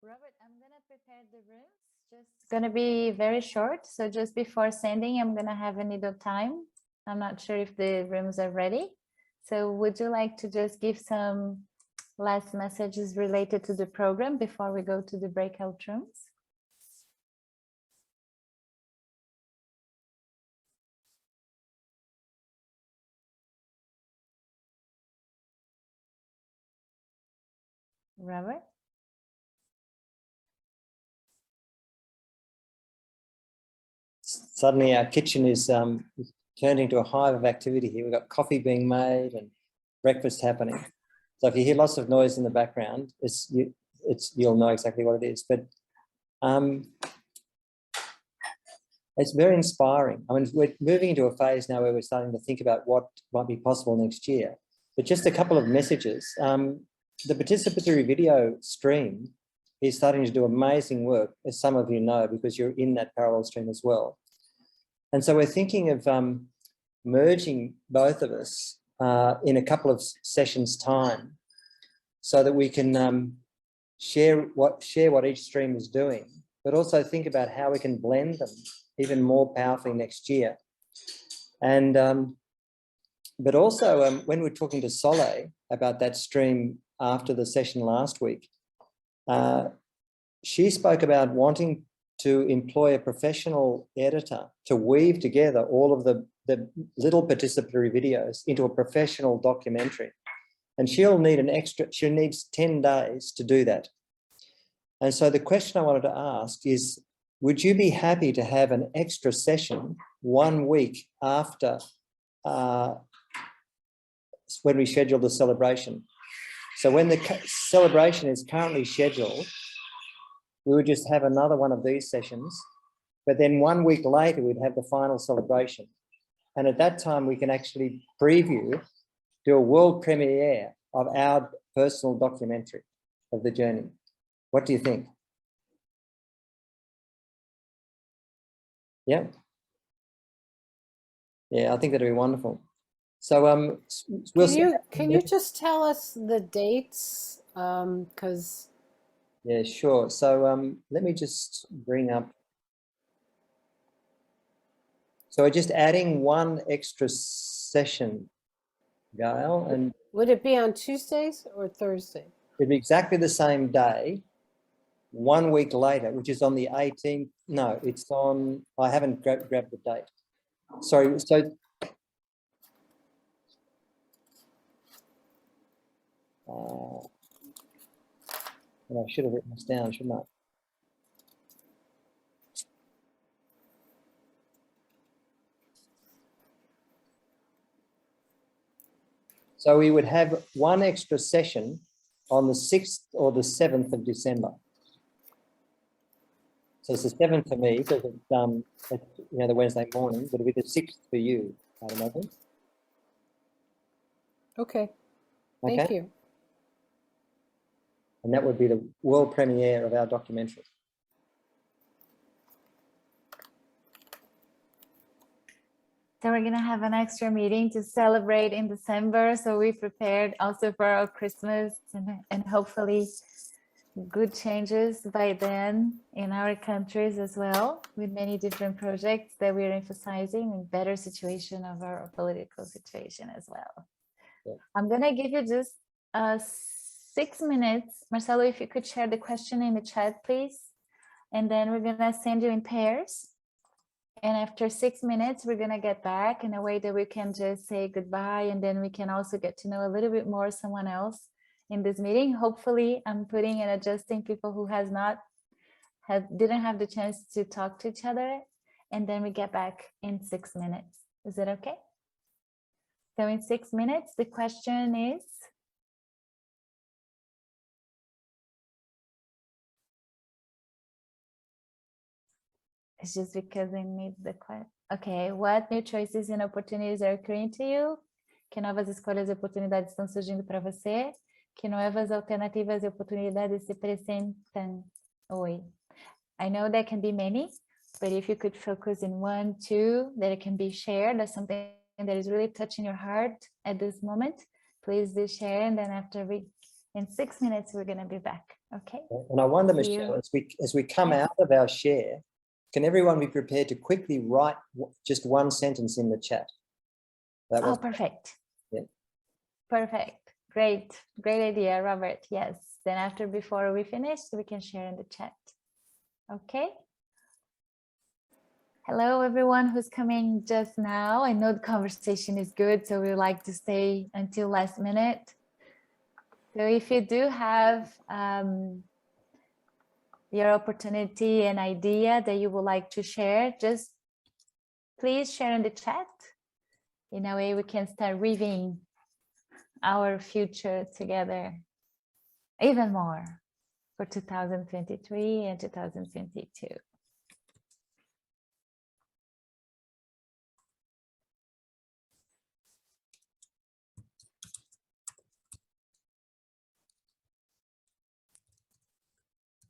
Robert, I'm gonna prepare the rooms. Just gonna be very short. So just before sending, I'm gonna have a needle time. I'm not sure if the rooms are ready. So would you like to just give some last messages related to the program before we go to the breakout rooms? Robert? suddenly our kitchen is turned into a hive of activity here. We've got coffee being made and breakfast happening. So if you hear lots of noise in the background, you'll know exactly what it is. But it's very inspiring. I mean, we're moving into a phase now where we're starting to think about what might be possible next year. But just a couple of messages. The participatory video stream is starting to do amazing work, as some of you know, because you're in that parallel stream as well. And so we're thinking of merging both of us in a couple of sessions' time, so that we can share what each stream is doing, but also think about how we can blend them even more powerfully next year. And but also when we're talking to Soleil about that stream after the session last week, she spoke about wanting to employ a professional editor to weave together all of the little participatory videos into a professional documentary. And she needs 10 days to do that. And so the question I wanted to ask is, would you be happy to have an extra session 1 week after when we schedule the celebration? So when the celebration is currently scheduled, we would just have another one of these sessions, but then 1 week later, we'd have the final celebration. And at that time, we can actually preview, do a world premiere of our personal documentary of the journey. What do you think? Yeah. Yeah, I think that'd be wonderful. So can you just tell us the dates? Because yeah, sure. So let me just bring up. So we're just adding one extra session, Gail, and would it be on Tuesdays or Thursday? it'd be exactly the same day, 1 week later, which is on the 18th. No, it's on, I haven't grabbed the date. Sorry, so I should have written this down, shouldn't I? So we would have one extra session on the 6th or the 7th of December. So it's the 7th for me, because it's the Wednesday morning, but it'll be the 6th for you, I'd imagine. Okay, thank you. And that would be the world premiere of our documentary. So we're gonna have an extra meeting to celebrate in December. So we prepared also for our Christmas and hopefully good changes by then in our countries as well, with many different projects that we're emphasizing and better situation of our political situation as well. Yeah. I'm gonna give you just 6 minutes. Marcelo, if you could share the question in the chat, please. And then we're gonna send you in pairs. And after 6 minutes, we're gonna get back in a way that we can just say goodbye, and then we can also get to know a little bit more someone else in this meeting. Hopefully, I'm putting and adjusting people who didn't have the chance to talk to each other, and then we get back in 6 minutes. Is that okay? So in 6 minutes, the question is, it's just because I need the question. Okay, what new choices and opportunities are occurring to you? Que novas escolhas e oportunidades estão surgindo para você? Que novas alternativas e oportunidades se apresentam hoje? I know there can be many, but if you could focus in 1, 2 that it can be shared, that's something that is really touching your heart at this moment, please do share. And then in 6 minutes, we're going to be back. Okay. And I wonder, Michelle, as we come out of our share, can everyone be prepared to quickly write just one sentence in the chat? Perfect. Yeah. Perfect. Great idea, Robert. Yes. Then before we finish, we can share in the chat. Okay. Hello, everyone who's coming just now. I know the conversation is good, so we like to stay until last minute. So if you do have your opportunity and idea that you would like to share, just please share in the chat. In a way we can start weaving our future together even more for 2023 and 2022.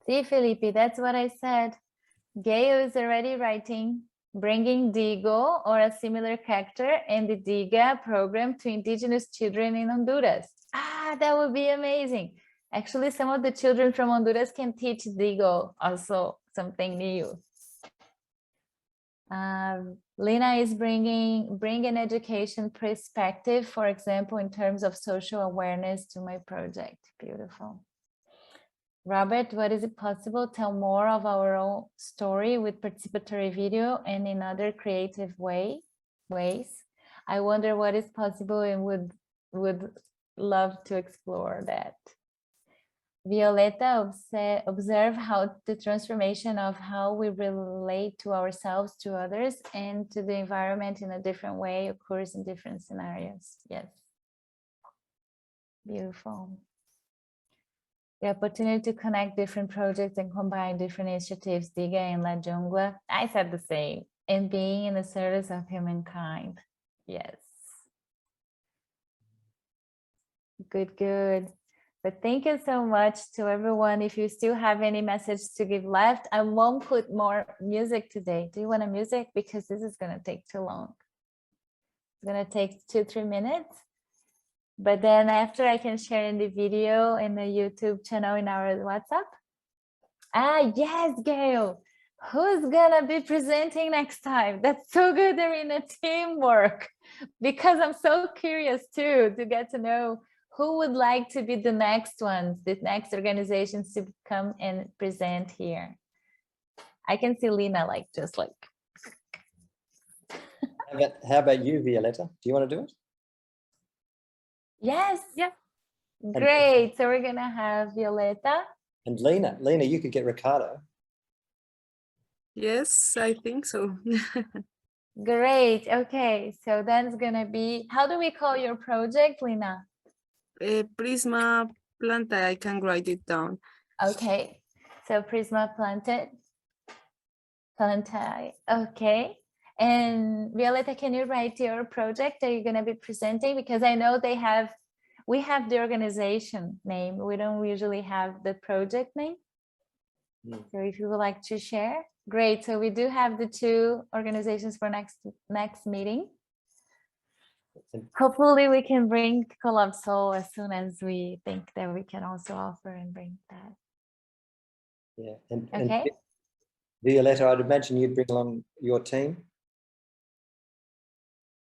See, Felipe, that's what I said. Gail is already writing, bringing DIGO or a similar character in the DIGA program to indigenous children in Honduras. Ah, that would be amazing. Actually, some of the children from Honduras can teach DIGO, also something new. Lena is bring an education perspective, for example, in terms of social awareness to my project. Beautiful. Robert, what is it possible? Tell more of our own story with participatory video and in other creative ways. I wonder what is possible and would love to explore that. Violeta, observe how the transformation of how we relate to ourselves, to others, and to the environment in a different way occurs in different scenarios. Yes. Beautiful. The opportunity to connect different projects and combine different initiatives, DIGA and La Jungla. I said the same. And being in the service of humankind. Yes. Good, good. But thank you so much to everyone. If you still have any message to give left, I won't put more music today. Do you want a music? Because this is going to take too long. It's going to take 2-3 minutes. But then after I can share in the video in the YouTube channel in our WhatsApp. Ah, yes, Gail. Who's gonna be presenting next time? That's so good, they're in a teamwork. Because I'm so curious too, to get to know who would like to be the next ones, the next organizations to come and present here. I can see Lena just like. How about you, Violeta? Do you want to do it? Yes. Yeah. Great. So we're gonna have Violeta. And Lena, you could get Ricardo. Yes, I think so. Great. Okay. So that's gonna be, how do we call your project, Lena? Prisma Planta, I can write it down. Okay. So Prisma Plantae. Okay. And Violeta, can you write your project that you're going to be presenting? Because I know we have the organization name. We don't usually have the project name. So if you would like to share, great. So we do have the 2 organizations for next meeting. Hopefully we can bring Collab Soul as soon as we think that we can also offer and bring that. Yeah. And okay. Violeta, I'd imagine you'd bring along your team.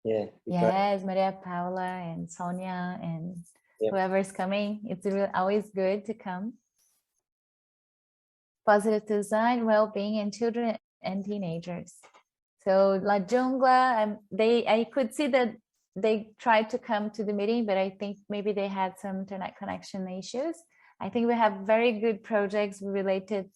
Yeah. Yes, great. Maria Paula and Sonia and whoever's coming. It's really always good to come. Positive design, well-being in children and teenagers. So La Jungla, I could see that they tried to come to the meeting, but I think maybe they had some internet connection issues. I think we have very good projects related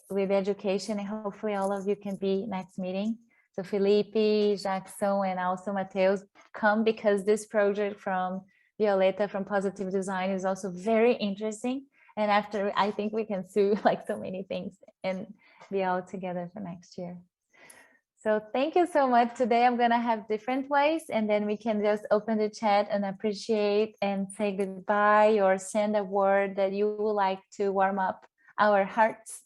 with education, and hopefully all of you can be next meeting. So Felipe, Jackson, and also Mateus come because this project from Violeta from Positive Design is also very interesting. And after, I think we can do like so many things and be all together for next year. So thank you so much. Today I'm gonna have different ways, and then we can just open the chat and appreciate and say goodbye or send a word that you would like to warm up our hearts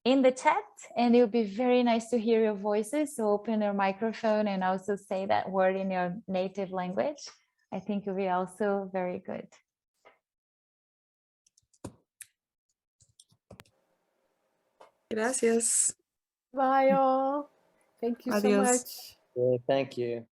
in the chat, and it would be very nice to hear your voices. So open your microphone and also say that word in your native language. I think it will be also very good. Gracias. Bye all. Thank you so much. Yeah, thank you.